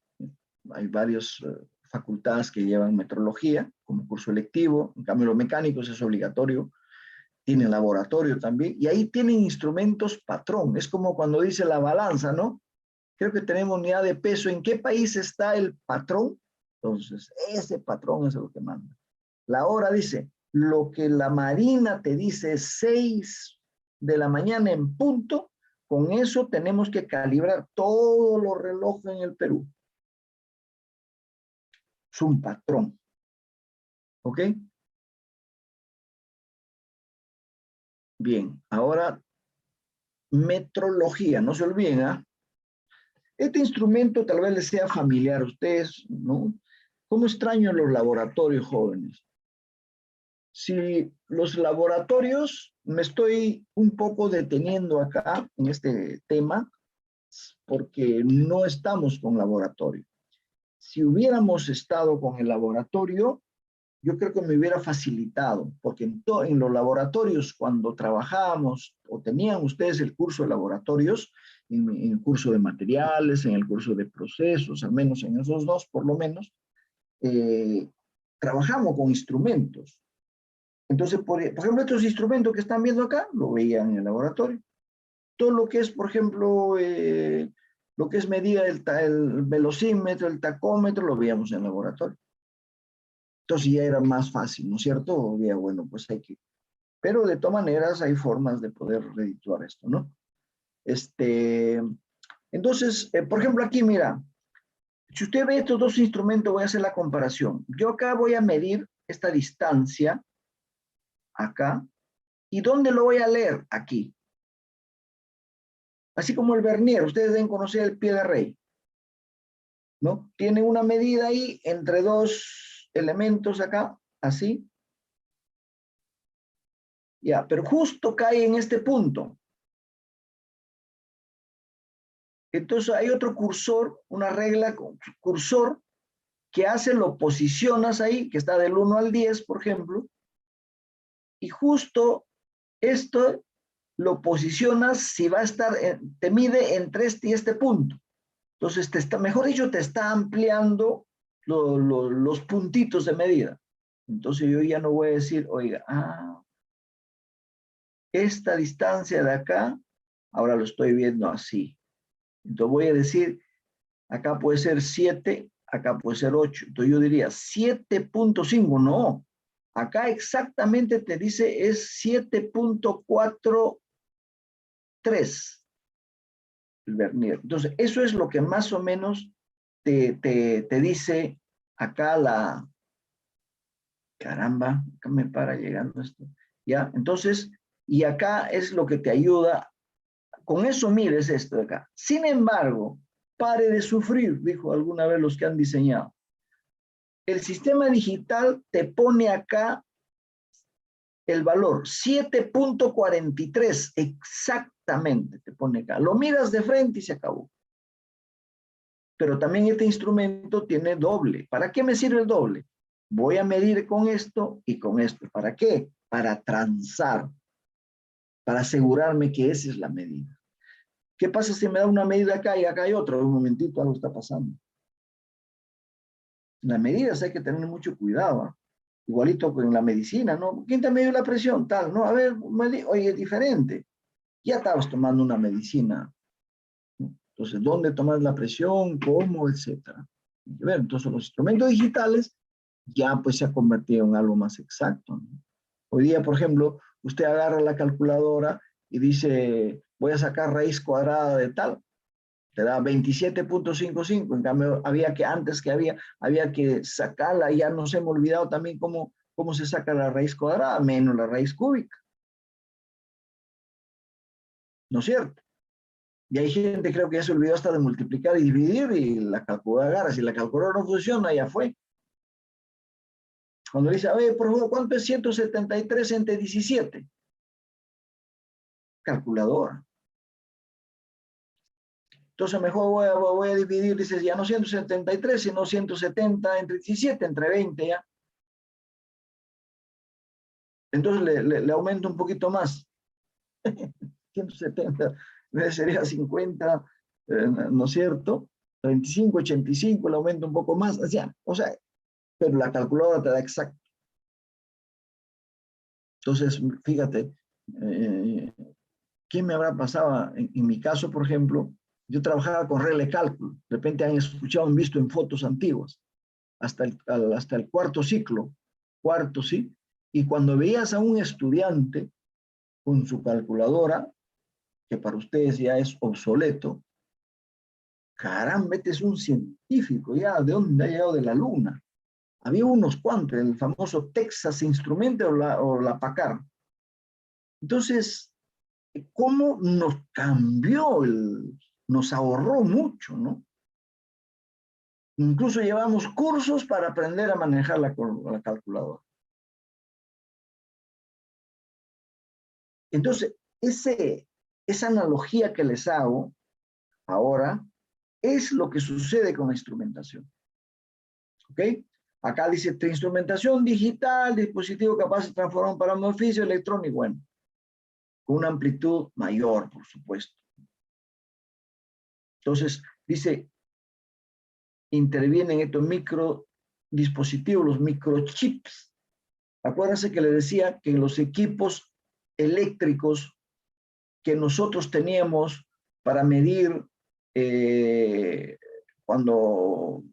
Hay varias facultades que llevan metrología como curso electivo. En cambio, los mecánicos es obligatorio. Tienen laboratorio también, y ahí tienen instrumentos patrón. Es como cuando dice la balanza, ¿no? creo que tenemos unidad de peso. ¿En qué país está el patrón? Entonces, ese patrón es lo que manda. La hora dice, lo que la Marina te dice 6 de la mañana en punto, con eso tenemos que calibrar todos los relojes en el Perú. Es un patrón. ¿Ok? Bien, ahora metrología, no se olviden, ¿ah? Este instrumento tal vez les sea familiar a ustedes, ¿no? ¿Cómo extraño los laboratorios, jóvenes? Si los laboratorios, me estoy un poco deteniendo acá en este tema, porque no estamos con laboratorio. Si hubiéramos estado con el laboratorio, yo creo que me hubiera facilitado, porque en los laboratorios, cuando trabajábamos, o tenían ustedes el curso de laboratorios, en el curso de materiales, en el curso de procesos, al menos en esos dos, por lo menos, trabajamos con instrumentos. Entonces, por ejemplo, estos instrumentos que están viendo acá, lo veían en el laboratorio. Todo lo que es, por ejemplo, lo que es medida el velocímetro, el tacómetro, lo veíamos en el laboratorio. Entonces ya era más fácil, ¿no es cierto? Ya, bueno, pues hay que... Pero de todas maneras hay formas de poder redituar esto, ¿no? Entonces, por ejemplo, aquí, mira, si usted ve estos dos instrumentos, voy a hacer la comparación. Yo acá voy a medir esta distancia, acá, ¿y dónde lo voy a leer? Aquí. Así como el vernier, ustedes deben conocer el pie de rey, ¿no? Tiene una medida ahí entre dos elementos acá, así. Ya, pero justo cae en este punto. Entonces hay otro cursor, una regla cursor, que hace, lo posicionas ahí, que está del 1 al 10, por ejemplo, y justo esto lo posicionas si va a estar, te mide entre este y este punto. Entonces, mejor dicho, te está ampliando los puntitos de medida. Entonces yo ya no voy a decir, oiga, esta distancia de acá, ahora lo estoy viendo así. Entonces voy a decir, acá puede ser 7, acá puede ser 8. Entonces yo diría 7.5, no. Acá exactamente te dice es 7.43 el vernier. Entonces eso es lo que más o menos te dice acá la... Caramba, acá me para llegando esto. ¿Ya? Entonces, y acá es lo que te ayuda. Con eso mides esto de acá. Sin embargo, pare de sufrir, dijo alguna vez los que han diseñado. El sistema digital te pone acá el valor 7.43 exactamente te pone acá. Lo miras de frente y se acabó. Pero también este instrumento tiene doble. ¿Para qué me sirve el doble? Voy a medir con esto y con esto. ¿Para qué? Para transar. Para asegurarme que esa es la medida. ¿Qué pasa si me da una medida acá y acá hay otra? Un momentito, algo está pasando. Las medidas hay que tener mucho cuidado, ¿eh? Igualito con la medicina, ¿no? ¿Quién te midió la presión? Tal, ¿no? A ver, oye, es diferente. Ya estabas tomando una medicina, ¿no? Entonces, ¿dónde tomas la presión? ¿Cómo? Etcétera. Entonces, los instrumentos digitales ya pues se ha convertido en algo más exacto, ¿no? Hoy día, por ejemplo, usted agarra la calculadora y dice, voy a sacar raíz cuadrada de tal, te da 27.55, en cambio antes había que sacarla, ya nos hemos olvidado también cómo se saca la raíz cuadrada, menos la raíz cúbica. ¿No es cierto? Y hay gente, creo que ya se olvidó hasta de multiplicar y dividir, y la calculadora agarra. Si la calculadora no funciona, ya fue. Cuando dice, a ver, por favor, ¿cuánto es 173 entre 17? Calculadora. Entonces mejor voy a dividir, dices, ya no 173, sino 170 entre 17, entre 20 ya. Entonces le aumento un poquito más. 170, sería 50, ¿no es cierto? 25, 85, le aumento un poco más, o sea, pero la calculadora te da exacto. Entonces, fíjate, ¿qué me habrá pasado? En mi caso, por ejemplo, Yo trabajaba con regla de cálculo. De repente han escuchado, han visto en fotos antiguas. Hasta el cuarto ciclo. Cuarto, ¿sí? Y cuando veías a un estudiante con su calculadora, que para ustedes ya es obsoleto, caramba, este es un científico, ya, ¿de dónde ha llegado? De la luna. Había unos cuantos, el famoso Texas Instruments o la Packard. Entonces, ¿cómo nos cambió? Nos ahorró mucho, ¿no? Incluso llevamos cursos para aprender a manejar la calculadora. Entonces, esa analogía que les hago ahora es lo que sucede con la instrumentación. ¿Ok? Acá dice instrumentación digital, dispositivo capaz de transformar un programa de oficio electrónico, bueno, con una amplitud mayor, por supuesto. Entonces, dice, intervienen estos microdispositivos, los microchips. Acuérdense que le decía que los equipos eléctricos que nosotros teníamos para medir cuando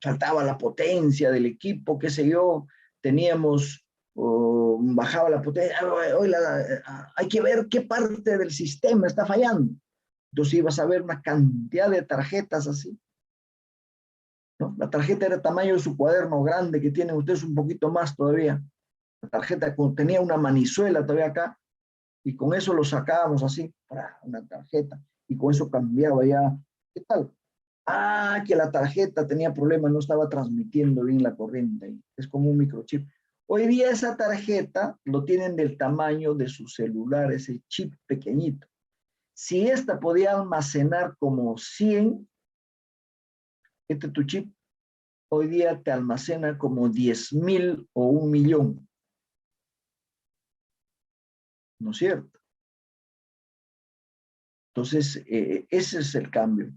faltaba la potencia del equipo, qué sé yo, teníamos, bajaba la potencia, hay que ver qué parte del sistema está fallando. Entonces ibas a ver una cantidad de tarjetas así, ¿no? La tarjeta era el tamaño de su cuaderno grande que tienen ustedes, un poquito más todavía. La tarjeta tenía una manizuela todavía acá, y con eso lo sacábamos así, una tarjeta, y con eso cambiaba ya. ¿Qué tal? Ah, que la tarjeta tenía problemas, no estaba transmitiendo bien la corriente. Es como un microchip. Hoy día esa tarjeta lo tienen del tamaño de su celular, ese chip pequeñito. Si esta podía almacenar como 100, tu chip hoy día te almacena como 10,000 o 1,000,000. ¿No es cierto? Entonces, ese es el cambio.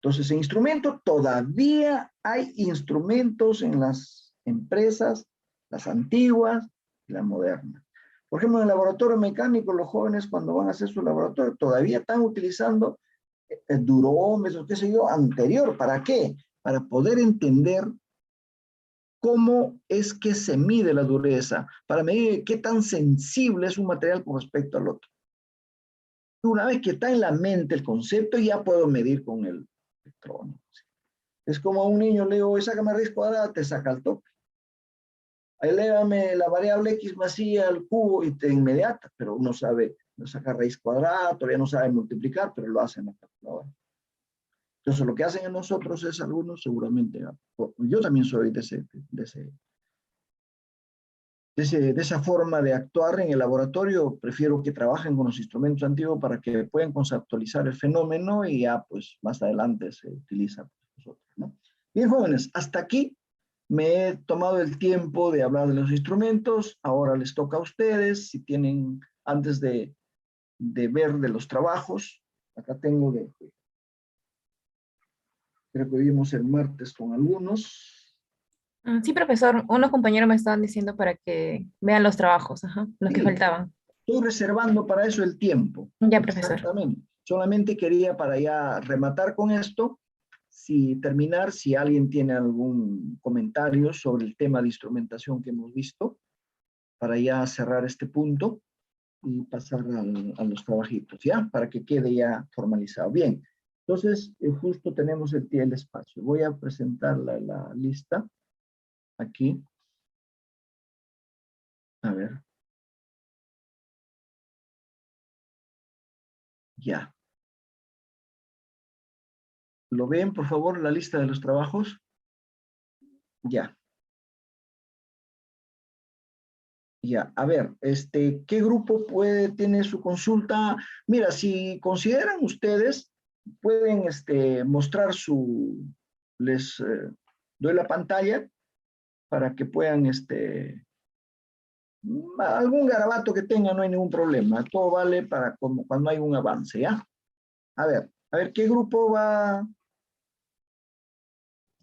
Entonces, en instrumento, todavía hay instrumentos en las empresas, las antiguas y las modernas. Por ejemplo, en el laboratorio mecánico, los jóvenes cuando van a hacer su laboratorio todavía están utilizando el durómetro, qué sé yo, anterior. ¿Para qué? Para poder entender cómo es que se mide la dureza, para medir qué tan sensible es un material con respecto al otro. Una vez que está en la mente el concepto, ya puedo medir con el electrónico. Es como a un niño le digo, sácame raíz cuadrada, te saca el tope. Elévame la variable x más y al cubo y te inmediata, pero uno sabe, no saca raíz cuadrada, todavía no sabe multiplicar, pero lo hace en la calculadora. Entonces, lo que hacen en nosotros es algunos, seguramente, yo también soy de esa forma de actuar en el laboratorio. Prefiero que trabajen con los instrumentos antiguos para que puedan conceptualizar el fenómeno y ya, pues, más adelante se utiliza por nosotros, ¿no? Bien, jóvenes, hasta aquí me he tomado el tiempo de hablar de los instrumentos. Ahora les toca a ustedes, si tienen, antes de ver de los trabajos, acá tengo creo que vimos el martes con algunos. Sí, profesor, unos compañeros me estaban diciendo para que vean los trabajos, ajá, los que Sí. faltaban. Estoy reservando para eso el tiempo. Ya, profesor. Exactamente. Solamente quería para ya rematar con esto, si alguien tiene algún comentario sobre el tema de instrumentación que hemos visto, para ya cerrar este punto y pasar a los trabajitos, ¿ya? Para que quede ya formalizado. Bien, entonces justo tenemos el espacio. Voy a presentar la lista aquí. A ver. Ya. ¿Lo ven, por favor, la lista de los trabajos? Ya. Ya, a ver, ¿qué grupo tiene su consulta? Mira, si consideran ustedes, pueden mostrar les doy la pantalla para que puedan, algún garabato que tengan, no hay ningún problema. Todo vale para cuando hay un avance, ¿ya? A ver, ¿qué grupo va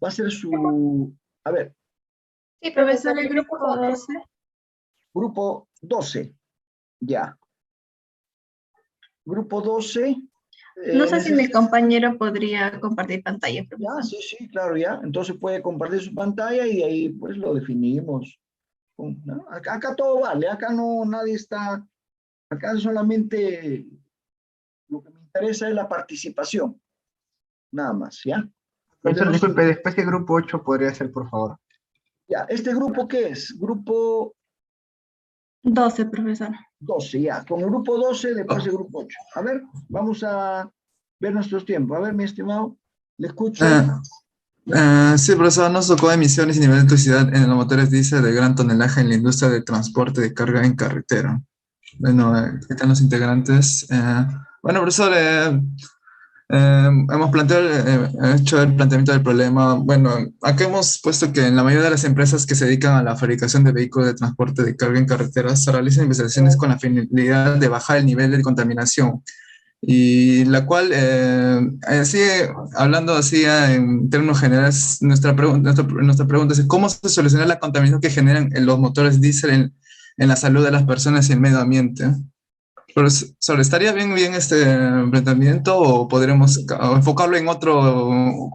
a ser su... A ver. Sí, profesor, el grupo 12. Grupo 12, ya. Grupo 12. No sé si mi compañero podría compartir pantalla, Ya, profesor. sí, claro, ya. Entonces puede compartir su pantalla y ahí pues lo definimos. ¿No? Acá todo vale, acá no nadie está, acá solamente lo que me interesa es la participación, nada más, ¿ya? Profesor, disculpe, después de grupo 8 podría ser, por favor. Ya, ¿este grupo qué es? Grupo 12, profesor. 12, ya. Con el grupo 12, después el grupo 8. A ver, vamos a ver nuestros tiempos. A ver, mi estimado, le escucho. Sí, profesor, nos tocó emisiones y nivel de toxicidad en los motores diésel de gran tonelaje en la industria de transporte de carga en carretera. Bueno, ¿qué tal los integrantes? Bueno, profesor, hemos hecho el planteamiento del problema. Bueno, acá hemos puesto que en la mayoría de las empresas que se dedican a la fabricación de vehículos de transporte de carga en carreteras se realizan investigaciones con la finalidad de bajar el nivel de contaminación y la cual, así, hablando así en términos generales, nuestra pregunta es ¿cómo se soluciona la contaminación que generan los motores diésel en la salud de las personas y el medio ambiente? Profesor, ¿estaría bien este planteamiento o podremos enfocarlo en otro?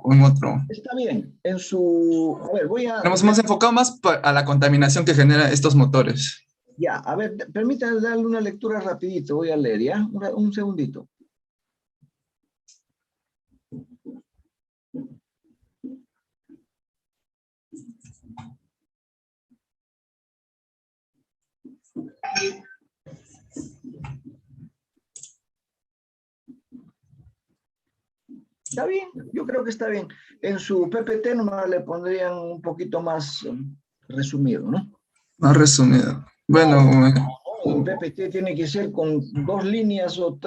Está bien. En su... A ver, voy a... Nos hemos enfocado más a la contaminación que genera estos motores. Ya, a ver, permítanme darle una lectura rapidito. Voy a leer, ¿ya? Un segundito. Está bien, yo creo que está bien. En su PPT nomás le pondrían un poquito más resumido, ¿no? Más resumido. Bueno, un PPT tiene que ser con 2 líneas o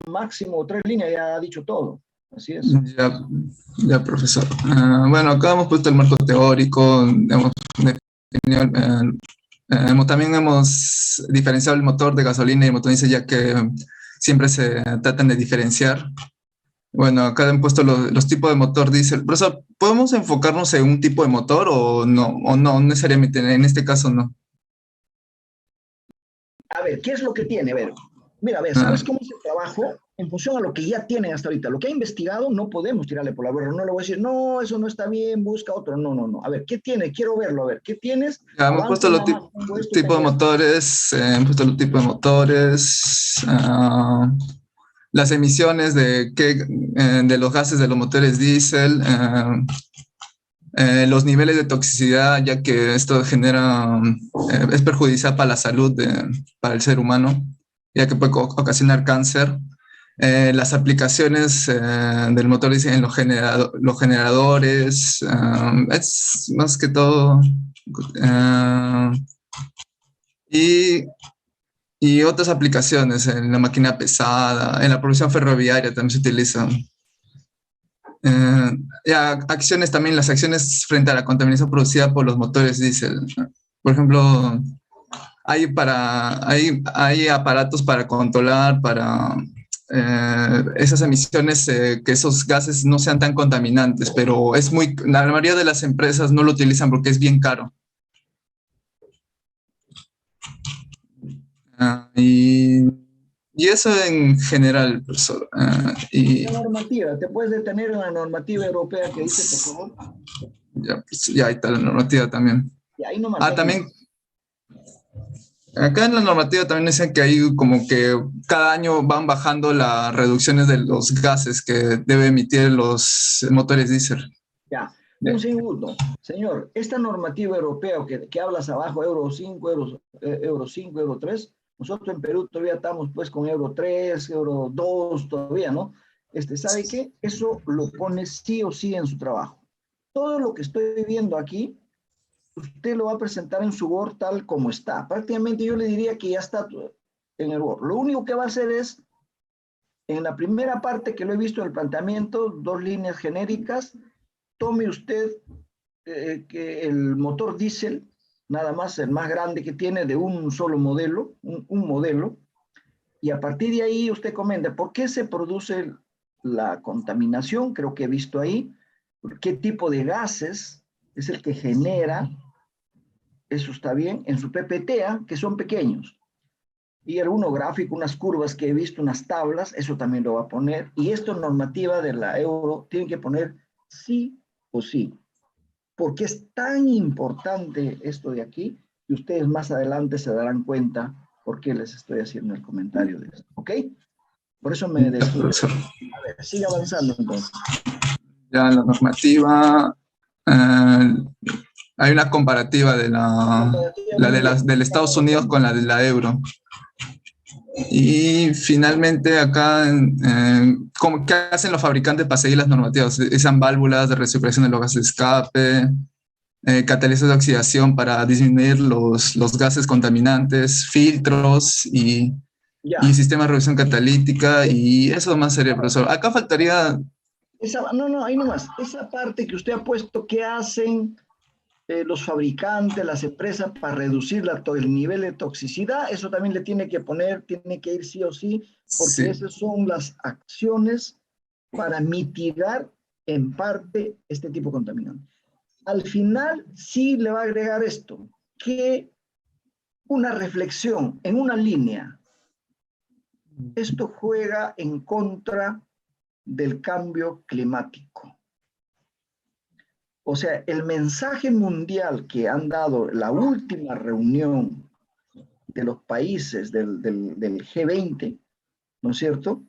máximo 3 líneas, ya ha dicho todo. Así es. Ya profesor. Bueno, acá hemos puesto el marco teórico, hemos definido, también hemos diferenciado el motor de gasolina y el motor diésel, ya que siempre se tratan de diferenciar. Bueno, acá han puesto los tipos de motor diésel. Profesor, ¿podemos enfocarnos en un tipo de motor o no necesariamente? En este caso no. A ver, ¿qué es lo que tiene? A ver, mira, a ver, ¿sabes cómo es el trabajo? En función a lo que ya tienen hasta ahorita. Lo que ha investigado no podemos tirarle por la borra. No le voy a decir, no, eso no está bien, busca otro. No. A ver, ¿qué tiene? Quiero verlo, a ver, ¿qué tienes? Ya, hemos puesto los tipos de motores, las emisiones de los gases de los motores diésel, los niveles de toxicidad, ya que esto es perjudicial para la salud para el ser humano, ya que puede ocasionar cáncer. Las aplicaciones del motor diésel en los generadores, es más que todo... y otras aplicaciones en la máquina pesada, en la producción ferroviaria también se utilizan. Acciones también, las acciones frente a la contaminación producida por los motores diésel. Por ejemplo, hay aparatos para controlar, para esas emisiones, que esos gases no sean tan contaminantes, pero la mayoría de las empresas no lo utilizan porque es bien caro. Y eso en general, profesor. La normativa, ¿te puedes detener en la normativa europea que dice, por favor? Ya ahí está la normativa también. Y ahí nomás. También. Acá en la normativa también dicen que hay como que cada año van bajando las reducciones de los gases que debe emitir los motores diésel. Ya. Un segundo, señor, esta normativa europea que hablas abajo, Euro 5, Euro 5, Euro 3, nosotros en Perú todavía estamos pues con Euro 3, Euro 2 todavía, ¿no? ¿Sabe qué? Eso lo pone sí o sí en su trabajo. Todo lo que estoy viendo aquí, usted lo va a presentar en su Word tal como está. Prácticamente yo le diría que ya está en el Word. Lo único que va a hacer es, en la primera parte que lo he visto en el planteamiento, 2 líneas genéricas, tome usted que el motor diésel, nada más el más grande que tiene de un solo modelo, un modelo, y a partir de ahí usted comenta por qué se produce la contaminación, creo que he visto ahí, qué tipo de gases es el que genera, eso está bien, en su PPTA, que son pequeños. Y algunos gráficos, unas curvas que he visto, unas tablas, eso también lo va a poner. Y esto normativa de la euro tiene que poner sí o sí. Porque es tan importante esto de aquí, que ustedes más adelante se darán cuenta por qué les estoy haciendo el comentario de esto. ¿Ok? Por eso me despido. Profesor. A ver, sigue avanzando entonces. Ya la normativa, hay una comparativa de del Estados Unidos con la de la euro. Y finalmente acá, ¿qué hacen los fabricantes para seguir las normativas? Usan válvulas de recirculación de los gases de escape, catalizadores de oxidación para disminuir los gases contaminantes, filtros y sistemas de reducción catalítica, y eso más sería, profesor. Acá faltaría... No, ahí nomás. Esa parte que usted ha puesto, ¿qué hacen los fabricantes, las empresas para reducir el nivel de toxicidad? Eso también le tiene que poner, tiene que ir sí o sí, porque esas son las acciones para mitigar en parte este tipo de contaminante. Al final sí le va a agregar esto, que una reflexión en una línea. Esto juega en contra del cambio climático. O sea, el mensaje mundial que han dado la última reunión de los países del G20, ¿no es cierto?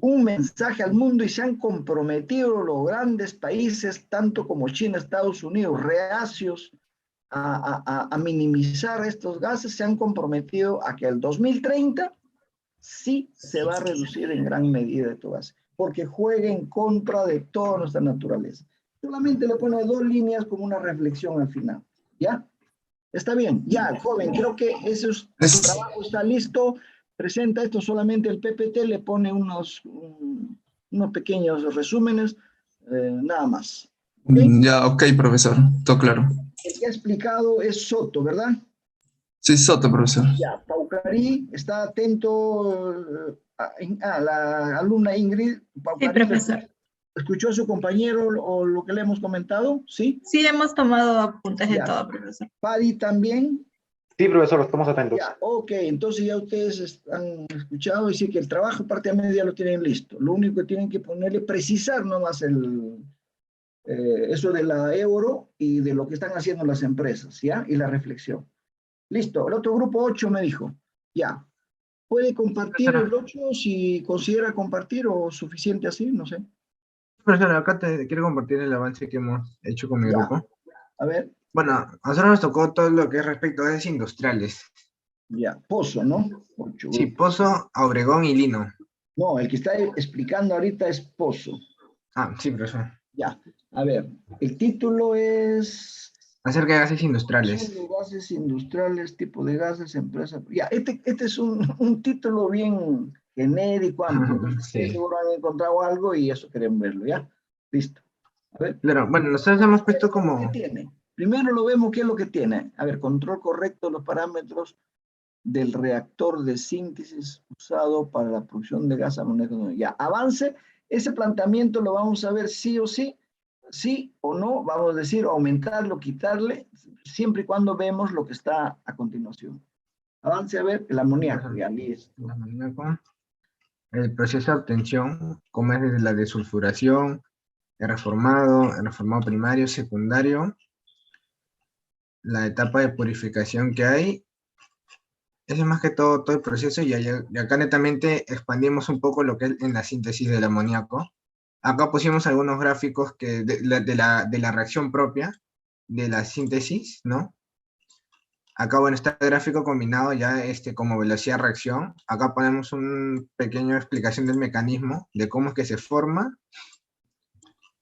Un mensaje al mundo, y se han comprometido los grandes países, tanto como China, Estados Unidos, reacios a minimizar estos gases, se han comprometido a que el 2030 sí se va a reducir en gran medida estos gases, porque juega en contra de toda nuestra naturaleza. Solamente le pone 2 líneas como una reflexión al final. ¿Ya? Está bien. Ya, joven, creo que su trabajo está listo. Presenta esto solamente el PPT, le pone unos pequeños resúmenes, nada más. ¿Okay? Ya, ok, profesor. Todo claro. El que ha explicado es Soto, ¿verdad? Sí, Soto, profesor. Ya, Paucarí, está atento a la alumna Ingrid. Paucarí, Sí, profesor. ¿escuchó a su compañero o lo que le hemos comentado? ¿Sí? Sí, hemos tomado apuntes de todo, profesor. Padi también. Sí, profesor, estamos atentos. Ya, ok, entonces ya ustedes han escuchado y sí que el trabajo parte a media lo tienen listo. Lo único que tienen que ponerle, precisar nomás eso de la euro y de lo que están haciendo las empresas, ¿ya? Y la reflexión. Listo, el otro grupo 8 me dijo, ya. ¿Puede compartir el 8 si considera compartir o suficiente así? No sé. Profesor, acá quiero compartir el avance que hemos hecho con mi grupo. A ver. Bueno, a nosotros nos tocó todo lo que es respecto a gases industriales. Ya, Pozo, ¿no? 8 sí, Pozo, Obregón y Lino. No, el que está explicando ahorita es Pozo. Ah, sí, profesor. Ya, a ver, el título es... Acerca de gases industriales. Gases industriales, tipo de gases, empresas... Ya, este es un título bien genérico, amplio. Sí. Seguro han encontrado algo y eso queremos verlo, ¿ya? Listo. A ver. Claro, bueno, nosotros hemos puesto como... ¿Qué tiene? Primero lo vemos, ¿qué es lo que tiene? A ver, control correcto de los parámetros del reactor de síntesis usado para la producción de gas amoníaco. Ya, avance. Ese planteamiento lo vamos a ver sí o sí, sí o no, vamos a decir aumentarlo, quitarle, siempre y cuando vemos lo que está a continuación. Avance a ver el amoníaco, ya listo. El amoníaco, el proceso de obtención, como es desde la desulfuración, el reformado primario, secundario, la etapa de purificación que hay. Eso es más que todo el proceso, y acá netamente expandimos un poco lo que es en la síntesis del amoníaco. Acá pusimos algunos gráficos que de la reacción propia, de la síntesis, ¿no? Acá, bueno, está el gráfico combinado ya como velocidad de reacción. Acá ponemos una pequeña explicación del mecanismo, de cómo es que se forma.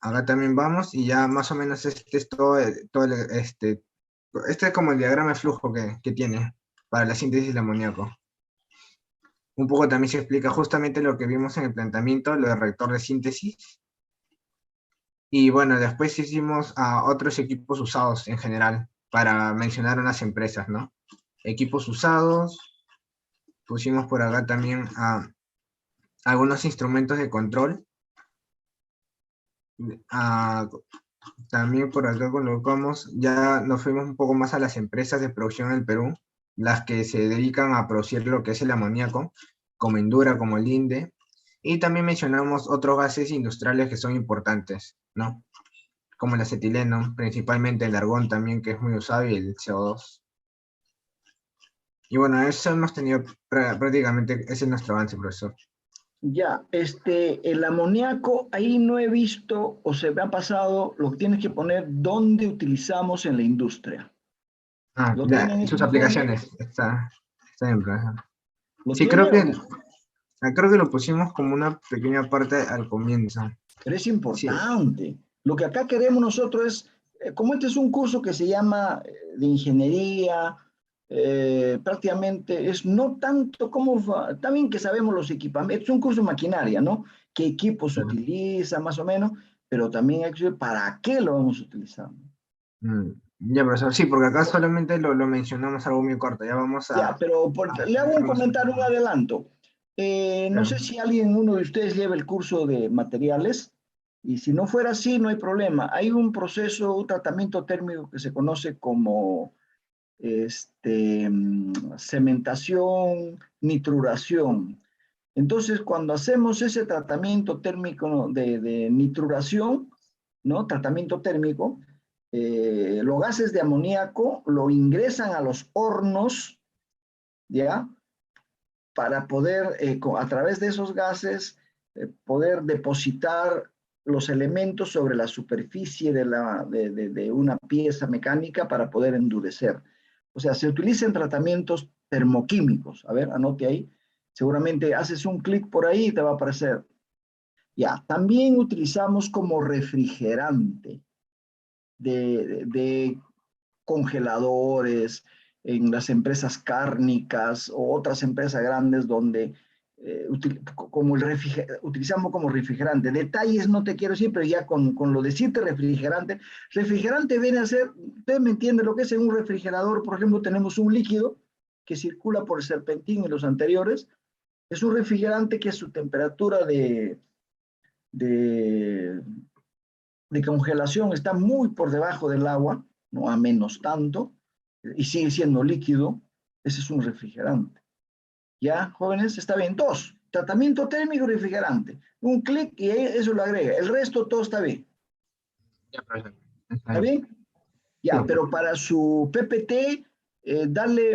Acá también vamos, y ya más o menos este es este es como el diagrama de flujo que tiene para la síntesis del amoníaco. Un poco también se explica justamente lo que vimos en el planteamiento, lo del reactor de síntesis. Y bueno, después hicimos a otros equipos usados en general, para mencionar unas empresas, ¿no? Equipos usados, pusimos por acá también a algunos instrumentos de control. También por acá colocamos, ya nos fuimos un poco más a las empresas de producción en el Perú. las que se dedican a producir lo que es el amoníaco, como Indura, como Linde, y también mencionamos otros gases industriales que son importantes, ¿no? Como el acetileno, principalmente el argón también, que es muy usado, y el CO2. Y bueno, eso hemos tenido prácticamente, ese es nuestro avance, profesor. Ya, el amoníaco, ahí no he visto o se me ha pasado lo que tienes que poner dónde utilizamos en la industria. Ah, ¿Lo ya, tienen ese sus informe? aplicaciones, está bien, profesor. ¿Lo Sí, tiene creo que lo pusimos como una pequeña parte al comienzo. Pero es importante. Lo que acá queremos nosotros es, como este es un curso que se llama de ingeniería, prácticamente es no tanto como, también que sabemos los equipamientos, es un curso de maquinaria, ¿no? ¿Qué equipos se Claro. utiliza más o menos? Pero también hay que saber para qué lo vamos a utilizar. Ya, profesor, sí, porque acá solamente lo mencionamos algo muy corto, ya vamos a... Ya, pero le hago un comentario, un adelanto. No sé Claro. si uno de ustedes lleva el curso de materiales, y si no fuera así, no hay problema. Hay un proceso, un tratamiento térmico que se conoce como cementación, nitruración. Entonces, cuando hacemos ese tratamiento térmico de nitruración, ¿no? Tratamiento térmico, los gases de amoníaco lo ingresan a los hornos, ¿ya? Para poder, a través de esos gases, poder depositar los elementos sobre la superficie de una pieza mecánica para poder endurecer. O sea, se utilizan tratamientos termoquímicos. A ver, anote ahí. Seguramente haces un clic por ahí y te va a aparecer. Ya, también utilizamos como refrigerante de congeladores, en las empresas cárnicas o otras empresas grandes donde utilizamos como refrigerante. Detalles no te quiero decir, pero ya con lo decirte refrigerante viene a ser, usted me entiende lo que es en un refrigerador. Por ejemplo, tenemos un líquido que circula por el serpentín y los anteriores. Es un refrigerante que su temperatura de, de congelación está muy por debajo del agua, no a menos tanto, y sigue siendo líquido. Ese es un refrigerante. ¿Ya, jóvenes? Está bien. Dos, tratamiento térmico y refrigerante. Un clic y eso lo agrega. El resto todo está bien. Ya, profesor. ¿Está bien? Ya, Sí. pero para su PPT,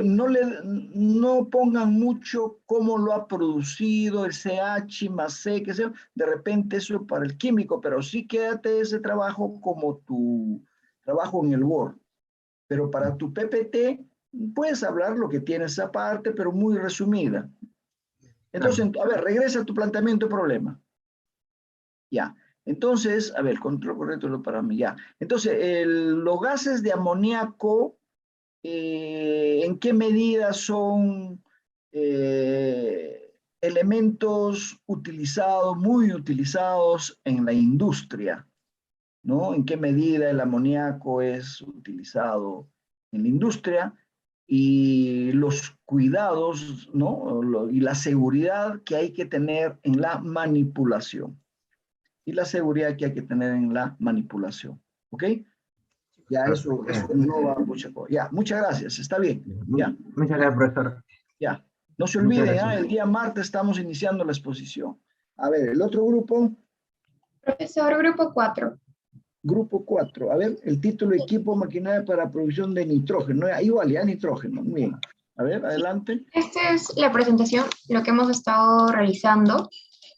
no pongan mucho cómo lo ha producido el CH más C, que sea, de repente eso para el químico, pero sí quédate ese trabajo como tu trabajo en el Word. Pero para tu PPT, puedes hablar lo que tienes aparte, pero muy resumida. Entonces, a ver, regresa a tu planteamiento de problema. Ya. Entonces, a ver, control correcto para mí, ya. Entonces, los gases de amoníaco, ¿en qué medida son elementos utilizados, muy utilizados en la industria? ¿No? ¿En qué medida el amoníaco es utilizado en la industria? Y los cuidados, ¿no? Y la seguridad que hay que tener en la manipulación. Y la seguridad que hay que tener en la manipulación. ¿Ok? Ya, eso no va mucho. Ya, muchas gracias. Está bien. Ya. Muchas gracias, profesor. Ya. No se Muchas olviden, gracias. el día martes estamos iniciando la exposición. A ver, el otro grupo. Profesor, grupo 4. Grupo 4. A ver, el título: equipo maquinaria para producción de nitrógeno. Igual, ya nitrógeno. Bien. A ver, adelante. Esta es la presentación, lo que hemos estado realizando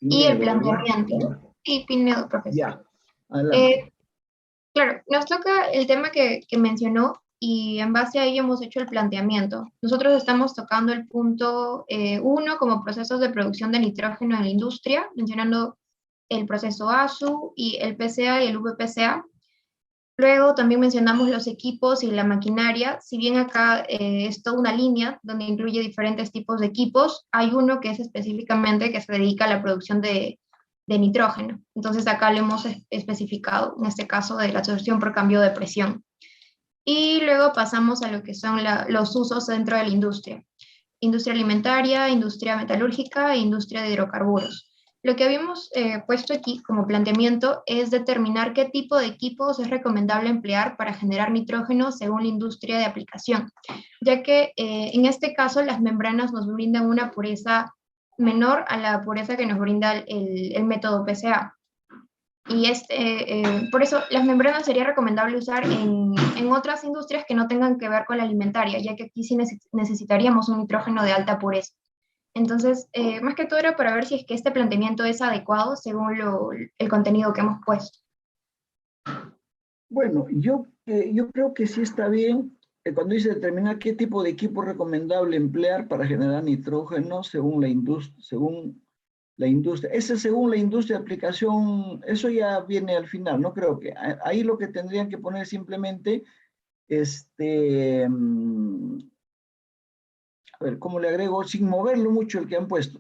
y el planteamiento. Y Pinedo, profesor. Ya, adelante. Claro, nos toca el tema que mencionó y en base a ello hemos hecho el planteamiento. Nosotros estamos tocando el punto 1 como procesos de producción de nitrógeno en la industria, mencionando el proceso ASU y el PCA y el VPCA. Luego también mencionamos los equipos y la maquinaria. Si bien acá es toda una línea donde incluye diferentes tipos de equipos, hay uno que es específicamente que se dedica a la producción de nitrógeno. Entonces acá lo hemos especificado, en este caso de la absorción por cambio de presión. Y luego pasamos a lo que son los usos dentro de la industria. Industria alimentaria, industria metalúrgica e industria de hidrocarburos. Lo que habíamos puesto aquí como planteamiento es determinar qué tipo de equipos es recomendable emplear para generar nitrógeno según la industria de aplicación, ya que en este caso las membranas nos brindan una pureza menor a la pureza que nos brinda el método PCA. Y por eso las membranas sería recomendable usar en otras industrias que no tengan que ver con la alimentaria, ya que aquí sí necesitaríamos un nitrógeno de alta pureza. Entonces, más que todo era para ver si es que este planteamiento es adecuado según el contenido que hemos puesto. Bueno, yo creo que sí está bien cuando dice determinar qué tipo de equipo es recomendable emplear para generar nitrógeno según la industria. Ese según la industria de aplicación, eso ya viene al final, no creo que. Ahí lo que tendrían que poner simplemente, a ver, ¿cómo le agrego? Sin moverlo mucho el que han puesto.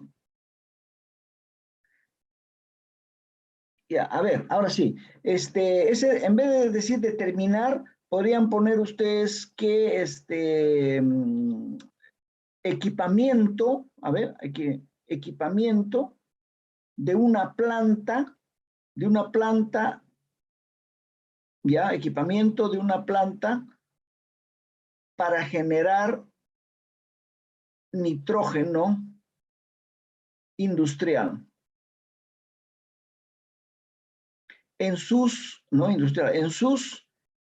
Ya, a ver, ahora sí. En vez de decir determinar, podrían poner ustedes que equipamiento, a ver, aquí, equipamiento de una planta, ya, equipamiento de una planta para generar nitrógeno industrial. En sus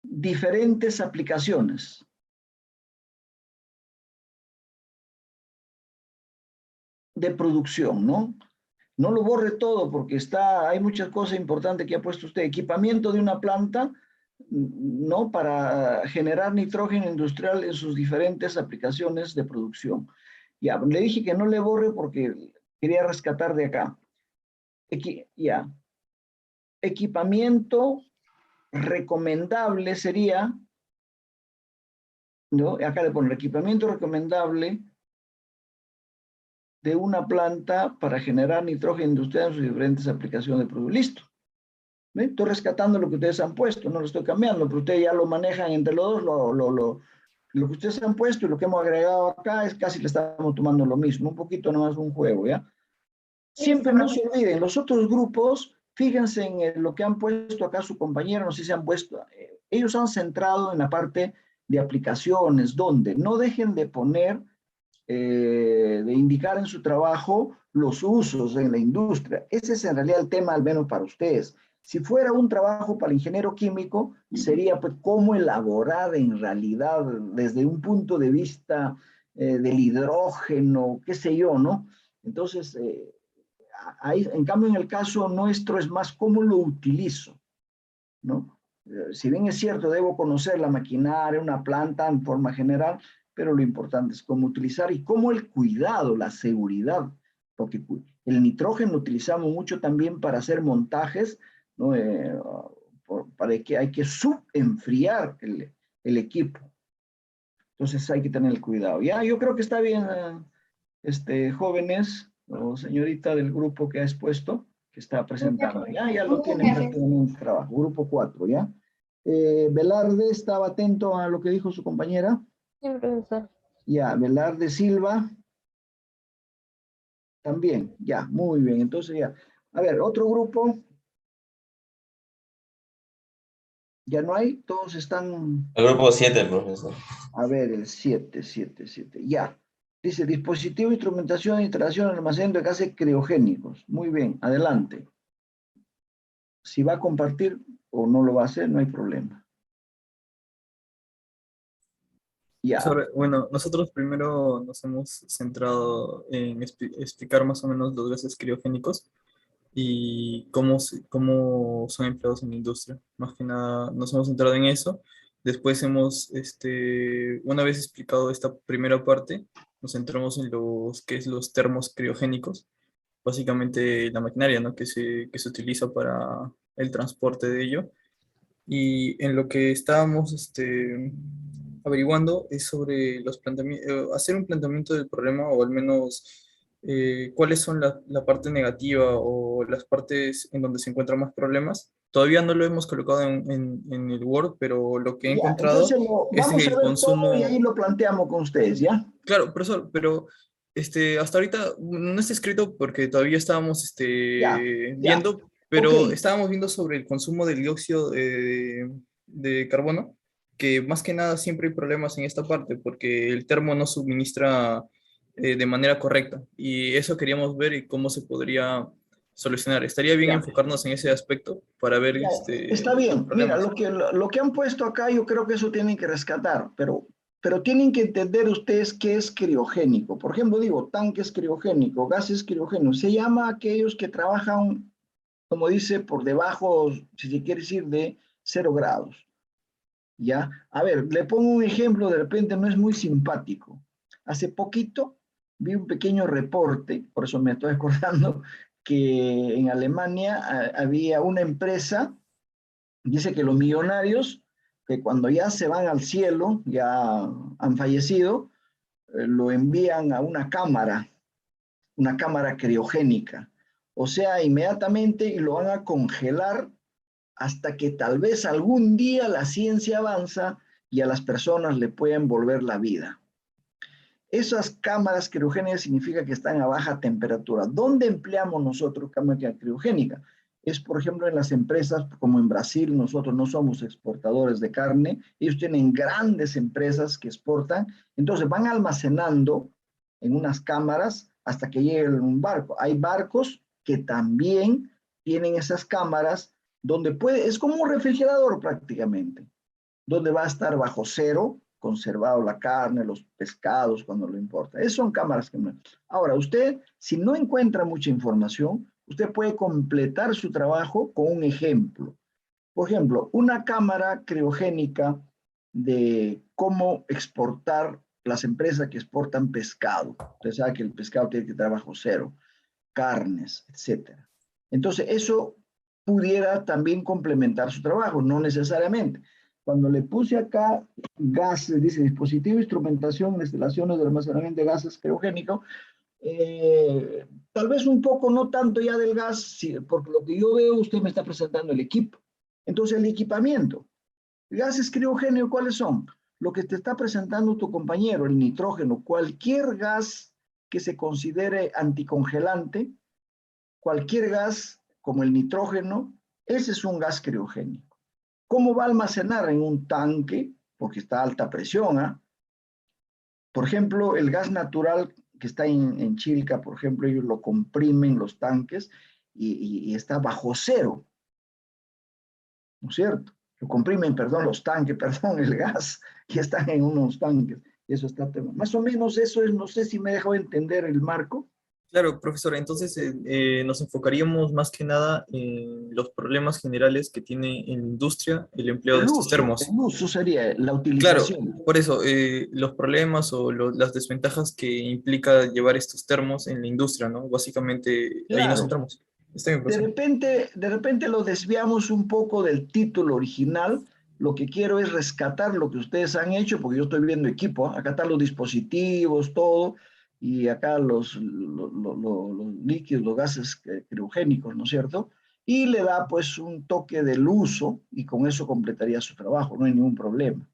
diferentes aplicaciones. De producción, ¿no? No lo borre todo porque hay muchas cosas importantes que ha puesto usted. Equipamiento de una planta, ¿no? Para generar nitrógeno industrial en sus diferentes aplicaciones de producción. Ya, le dije que no le borre porque quería rescatar de acá. Ya. Equipamiento recomendable sería, ¿no? Acá le pongo equipamiento recomendable de una planta para generar nitrógeno industrial en sus diferentes aplicaciones de producto. Listo. ¿Ve? Estoy rescatando lo que ustedes han puesto, no lo estoy cambiando, pero ustedes ya lo manejan entre los dos, lo que ustedes han puesto y lo que hemos agregado acá es casi le estamos tomando lo mismo, un poquito nomás un juego, ¿ya? Siempre no se olviden, los otros grupos, fíjense en lo que han puesto acá su compañero, no sé si han puesto, ellos han centrado en la parte de aplicaciones, donde no dejen de poner, de indicar en su trabajo los usos en la industria. Ese es en realidad el tema, al menos para ustedes. Si fuera un trabajo para el ingeniero químico, sería pues cómo elaborar en realidad desde un punto de vista del hidrógeno, qué sé yo, ¿no? Entonces, ahí, en cambio, en el caso nuestro es más cómo lo utilizo, ¿no? Si bien es cierto, debo conocer la maquinaria, una planta en forma general, pero lo importante es cómo utilizar y cómo el cuidado, la seguridad, porque el nitrógeno lo utilizamos mucho también para hacer montajes, ¿no? Para que hay que subenfriar el equipo. Entonces hay que tener cuidado. Ya, yo creo que está bien, jóvenes o señorita del grupo que ha expuesto, que está presentando. Ya lo tienen prácticamente el trabajo. Grupo 4, ¿ya? Velarde estaba atento a lo que dijo su compañera. Sí, profesor. Ya, Velarde Silva. También, ya, muy bien. Entonces ya. A ver, otro grupo. ¿Ya no hay? Todos están... El grupo 7, profesor. A ver, el 7. Ya. Dice, dispositivo, instrumentación, instalación, almacenamiento de gases criogénicos. Muy bien, adelante. Si va a compartir o no lo va a hacer, no hay problema. Ya. Bueno, nosotros primero nos hemos centrado en explicar más o menos los gases criogénicos y cómo son empleados en la industria. Más que nada nos hemos centrado en eso. Después hemos, una vez explicado esta primera parte, nos centramos en los termos criogénicos, básicamente la maquinaria, ¿no? que se utiliza para el transporte de ello. Y en lo que estábamos averiguando es sobre hacer un planteamiento del problema, o al menos cuáles son la parte negativa o las partes en donde se encuentran más problemas. Todavía no lo hemos colocado en el Word, pero lo que he encontrado es vamos el a ver consumo... todo y ahí lo planteamos con ustedes, ¿ya? Claro, profesor, pero Hasta ahorita no está escrito porque todavía estábamos Ya, viendo, pero ok. estábamos viendo sobre el consumo del dióxido de carbono, que más que nada siempre hay problemas en esta parte porque el termo no suministra de manera correcta y eso queríamos ver y cómo se podría solucionar. Estaría bien Ya. enfocarnos en ese aspecto para ver Ya, está los bien. Mira, problemas. lo que han puesto acá, yo creo que eso tienen que rescatar, pero tienen que entender ustedes qué es criogénico. Por ejemplo, digo, tanques criogénicos, gases criogénicos. Se llama a aquellos que trabajan, como dice, por debajo, si se quiere decir, de 0 grados. ¿Ya? A ver, le pongo un ejemplo, de repente no es muy simpático. Hace poquito vi un pequeño reporte, por eso me estoy acordando, que en Alemania había una empresa. Dice que los millonarios, que cuando ya se van al cielo, ya han fallecido, lo envían a una cámara criogénica. O sea, inmediatamente y lo van a congelar hasta que tal vez algún día la ciencia avanza y a las personas le pueden volver la vida. Esas cámaras criogénicas significa que están a baja temperatura. ¿Dónde empleamos nosotros cámara criogénica? Es, por ejemplo, en las empresas como en Brasil, nosotros no somos exportadores de carne, ellos tienen grandes empresas que exportan, entonces van almacenando en unas cámaras hasta que llegue un barco. Hay barcos que también tienen esas cámaras donde es como un refrigerador prácticamente, donde va a estar bajo cero, conservado la carne, los pescados, cuando lo importa. Esas son cámaras que... Ahora, usted, si no encuentra mucha información, usted puede completar su trabajo con un ejemplo. Por ejemplo, una cámara criogénica de cómo exportar las empresas que exportan pescado. Usted sabe que el pescado tiene que estar bajo cero, carnes, etcétera. Entonces, eso pudiera también complementar su trabajo, no necesariamente. Cuando le puse acá gases, dice dispositivo, instrumentación, instalaciones de almacenamiento de gases criogénicos, tal vez un poco, no tanto ya del gas, porque lo que yo veo, usted me está presentando el equipo. Entonces, el equipamiento. Gases criogénicos, ¿cuáles son? Lo que te está presentando tu compañero, el nitrógeno, cualquier gas que se considere anticongelante, cualquier gas como el nitrógeno, ese es un gas criogénico. ¿Cómo va a almacenar en un tanque? Porque está a alta presión. ¿Ah? Por ejemplo, el gas natural que está en Chilca, por ejemplo, ellos lo comprimen los tanques y está bajo cero. ¿No es cierto? Lo comprimen, perdón, los tanques, perdón, el gas, y están en unos tanques. Eso está, más o menos eso es, no sé si me dejó entender el marco. Claro, profesor, entonces nos enfocaríamos más que nada en los problemas generales que tiene en la industria el empleo de estos termos. El uso sería la Claro, utilización. por eso, los problemas o las desventajas que implica llevar estos termos en la industria, ¿no? Básicamente, ahí nos Claro. centramos. Está bien, De profesor. repente lo desviamos un poco del título original. Lo que quiero es rescatar lo que ustedes han hecho, porque yo estoy viendo equipo. Acá están los dispositivos, todo, y acá los líquidos, los gases criogénicos, ¿no es cierto? Y le da pues un toque del uso y con eso completaría su trabajo, no hay ningún problema.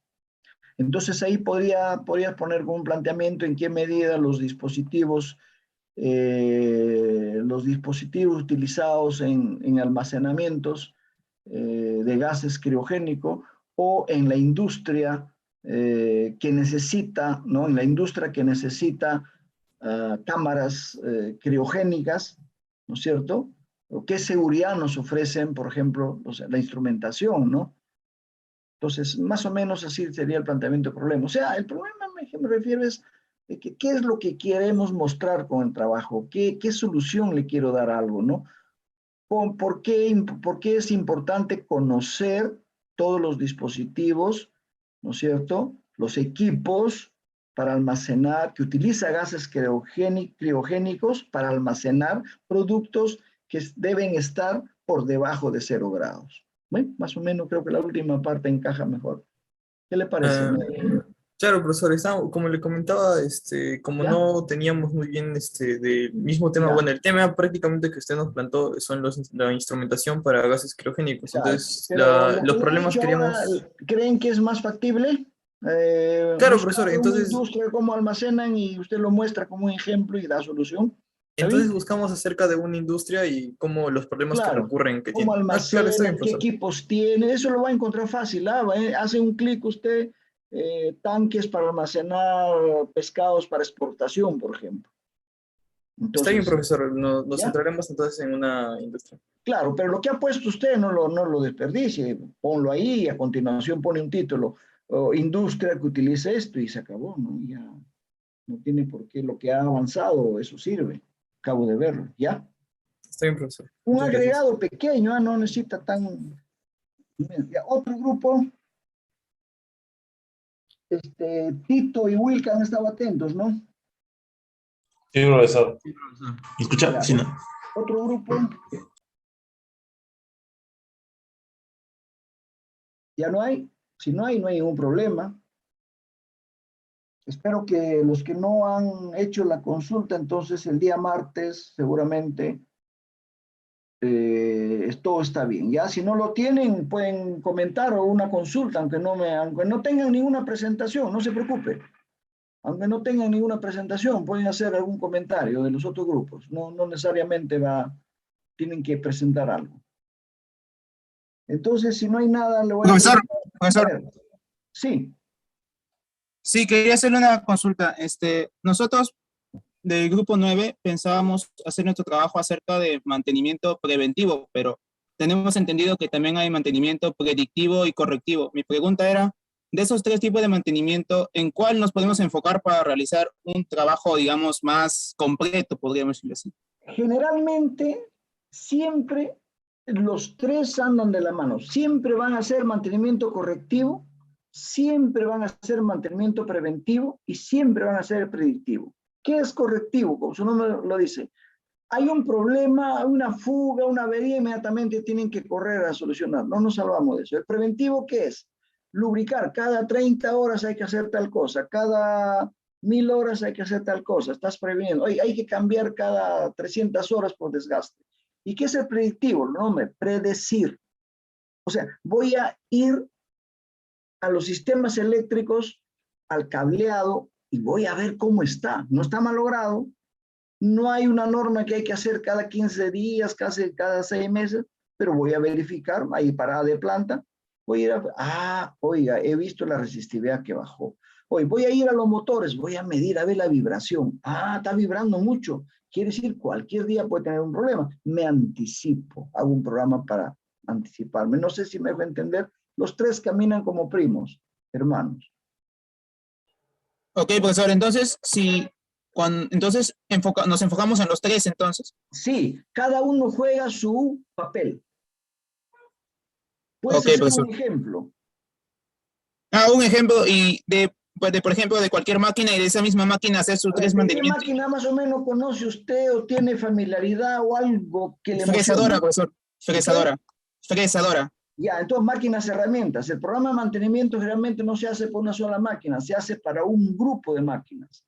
Entonces ahí podrías poner como un planteamiento en qué medida los dispositivos utilizados en almacenamientos de gases criogénicos o en la industria que necesita, ¿no? En la industria que necesita cámaras criogénicas, ¿no es cierto? ¿O qué seguridad nos ofrecen, por ejemplo, la instrumentación, ¿no? Entonces, más o menos así sería el planteamiento del problema. O sea, el problema que me refiero es qué es lo que queremos mostrar con el trabajo, qué solución le quiero dar a algo, ¿no? ¿Por qué es importante conocer todos los dispositivos, ¿no es cierto? Los equipos para almacenar, que utiliza gases criogénicos para almacenar productos que deben estar por debajo de 0 grados. Bueno, más o menos creo que la última parte encaja mejor. ¿Qué le parece? Claro, profesor, como le comentaba, como ¿Ya? no teníamos muy bien del mismo tema, Ya. bueno, el tema prácticamente que usted nos plantó son la instrumentación para gases criogénicos. Exacto. Entonces, Pero lo los que le he problemas dicho ahora, queríamos... ¿creen que es más factible? Claro, nos profesor, habla entonces, una industria, cómo almacenan y usted lo muestra como un ejemplo y da solución. ¿Está entonces bien? buscamos acerca de una industria y cómo los problemas que Claro. recurren que Cómo tiene. Ah, claro, está bien, almacenan, qué profesor. equipos tiene, eso lo va a encontrar fácil. Hace un clic usted, tanques para almacenar pescados para exportación, por ejemplo. Está bien, Entonces, profesor. Nos ¿ya? centraremos entonces en una industria. Claro, pero lo que ha puesto usted no lo desperdicie, ponlo ahí y a continuación pone un título, industria que utilice esto y se acabó, ¿no? Ya no tiene por qué lo que ha avanzado, eso sirve, acabo de verlo, ¿ya? Está bien, profesor. Un Muchas gracias. agregado pequeño, no necesita tan... Ya, otro grupo, Tito y Wilka han estado atentos, ¿no? Sí, profesor. ¿Me escucha? Ya, Sí, no. otro grupo, ya no hay, si no hay, no hay ningún problema. Espero que los que no han hecho la consulta, entonces el día martes, seguramente, todo está bien. Ya, si no lo tienen, pueden comentar o una consulta, aunque no tengan ninguna presentación, no se preocupe. Aunque no tengan ninguna presentación, pueden hacer algún comentario de los otros grupos. No necesariamente tienen que presentar algo. Entonces, si no hay nada, le voy a... Profesor. Sí. Sí, quería hacerle una consulta. Nosotros del grupo 9 pensábamos hacer nuestro trabajo acerca de mantenimiento preventivo, pero tenemos entendido que también hay mantenimiento predictivo y correctivo. Mi pregunta era, de esos tres tipos de mantenimiento, ¿en cuál nos podemos enfocar para realizar un trabajo, digamos, más completo, podríamos decirlo así? Generalmente, siempre los tres andan de la mano. Siempre van a hacer mantenimiento correctivo, siempre van a hacer mantenimiento preventivo y siempre van a ser predictivo. ¿Qué es correctivo? Como su nombre lo dice. Hay un problema, hay una fuga, una avería, inmediatamente tienen que correr a solucionar. No nos salvamos de eso. ¿El preventivo qué es? Lubricar. Cada 30 horas hay que hacer tal cosa. Cada 1000 horas hay que hacer tal cosa. Estás previniendo. Oye, hay que cambiar cada 300 horas por desgaste. ¿Y qué es el predictivo? No, predecir. O sea, voy a ir a los sistemas eléctricos, al cableado, y voy a ver cómo está. No está malogrado. No hay una norma que hay que hacer cada 15 días, casi cada 6 meses, pero voy a verificar, ahí parada de planta, voy a ir oiga, he visto la resistividad que bajó. Hoy voy a ir a los motores, voy a medir a ver la vibración. Está vibrando mucho. Quiere decir, cualquier día puede tener un problema. Me anticipo, hago un programa para anticiparme. No sé si me dejo entender. Los tres caminan como primos, hermanos. Ok, profesor, entonces, nos enfocamos en los tres, entonces. Sí, cada uno juega su papel. Puedes hacer un ejemplo. Un ejemplo, y por ejemplo, de cualquier máquina y de esa misma máquina hacer sus tres mantenimientos. ¿Qué máquina más o menos conoce usted o tiene familiaridad o algo que le emocione? Fresadora, profesor. Fresadora. Ya, entonces máquinas, herramientas. El programa de mantenimiento generalmente no se hace por una sola máquina, se hace para un grupo de máquinas.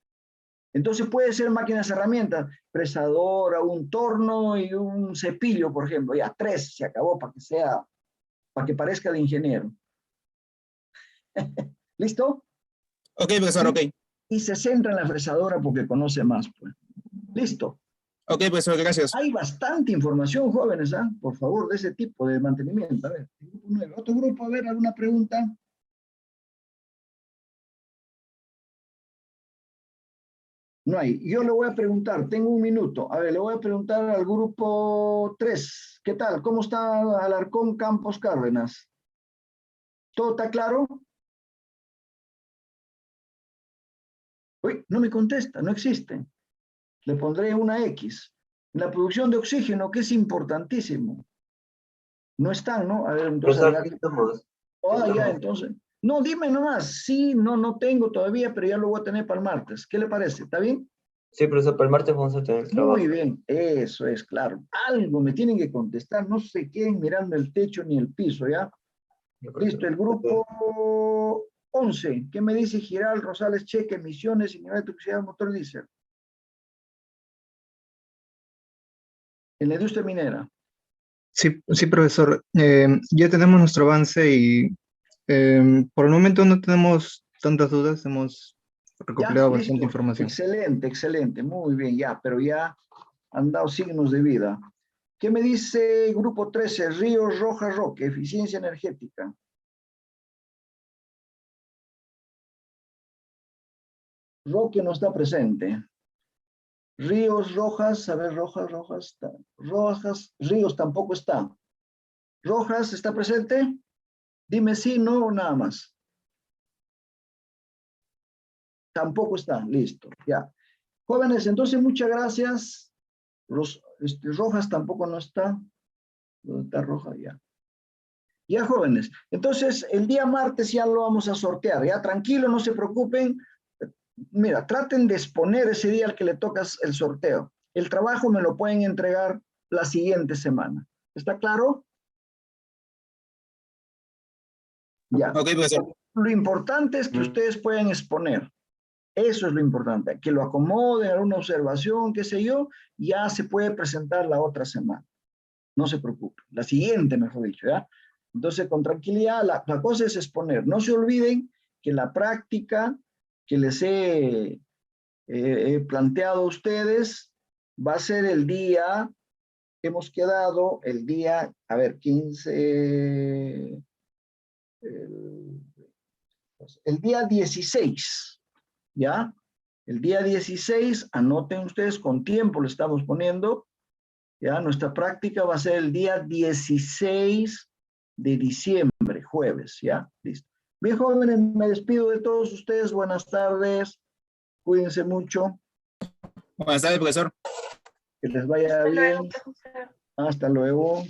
Entonces puede ser máquinas, herramientas, fresadora, un torno y un cepillo, por ejemplo. Ya, 3, se acabó para que parezca de ingeniero. ¿Listo? Ok, profesor, ok. Y se centra en la fresadora porque conoce más, pues. ¿Listo? Ok, profesor, gracias. Hay bastante información, jóvenes, por favor, de ese tipo de mantenimiento. A ver, grupo 9. Otro grupo, a ver, ¿alguna pregunta? No hay. Yo le voy a preguntar, tengo un minuto. A ver, le voy a preguntar al grupo 3. ¿Qué tal? ¿Cómo está Alarcón Campos Cárdenas? ¿Todo está claro? Uy, no me contesta, no existe. Le pondré una X. La producción de oxígeno, que es importantísimo. No están, ¿no? A ver, entonces... ya, entonces... No, dime nomás. Sí, no tengo todavía, pero ya lo voy a tener para el martes. ¿Qué le parece? ¿Está bien? Sí, profesor, para el martes vamos a tener el trabajo. Muy bien, eso es, claro. Algo me tienen que contestar. No se queden mirando el techo ni el piso, ¿ya? Listo, el grupo 11. ¿Qué me dice Giral Rosales Cheque, emisiones y nivel de toxicidad del motor diésel? En la industria minera. Sí, profesor. Ya tenemos nuestro avance y por el momento no tenemos tantas dudas, hemos recopilado bastante listo. información. Excelente, excelente, muy bien, ya, pero ya han dado signos de vida. ¿Qué me dice grupo 13? Ríos Rojas Roque, eficiencia energética. Roque no está presente. Ríos Rojas, a ver, Rojas, Ríos tampoco está. Rojas, ¿está presente? Dime sí, no o nada más. Tampoco está, listo, ya. Jóvenes, entonces muchas gracias. Rojas tampoco no está. ¿Dónde está Rojas? Ya. Ya, jóvenes. Entonces, el día martes ya lo vamos a sortear. Ya, tranquilo, no se preocupen. Mira, traten de exponer ese día al que le tocas el sorteo. El trabajo me lo pueden entregar la siguiente semana. ¿Está claro? Ya. Ok, profesor. Lo importante es que ustedes puedan exponer. Eso es lo importante. Que lo acomoden, alguna observación, qué sé yo, ya se puede presentar la otra semana. No se preocupen. La siguiente, mejor dicho, ¿ya? Entonces, con tranquilidad, la cosa es exponer. No se olviden que la práctica que les he planteado a ustedes va a ser el día, hemos quedado el día, a ver, 15, el día 16, ¿ya? El día 16, anoten ustedes, con tiempo lo estamos poniendo, ¿ya? Nuestra práctica va a ser el día 16 de diciembre, jueves, ¿ya? Listo. Bien, jóvenes, me despido de todos ustedes. Buenas tardes. Cuídense mucho. Buenas tardes, profesor. Que les vaya bien. Hasta luego.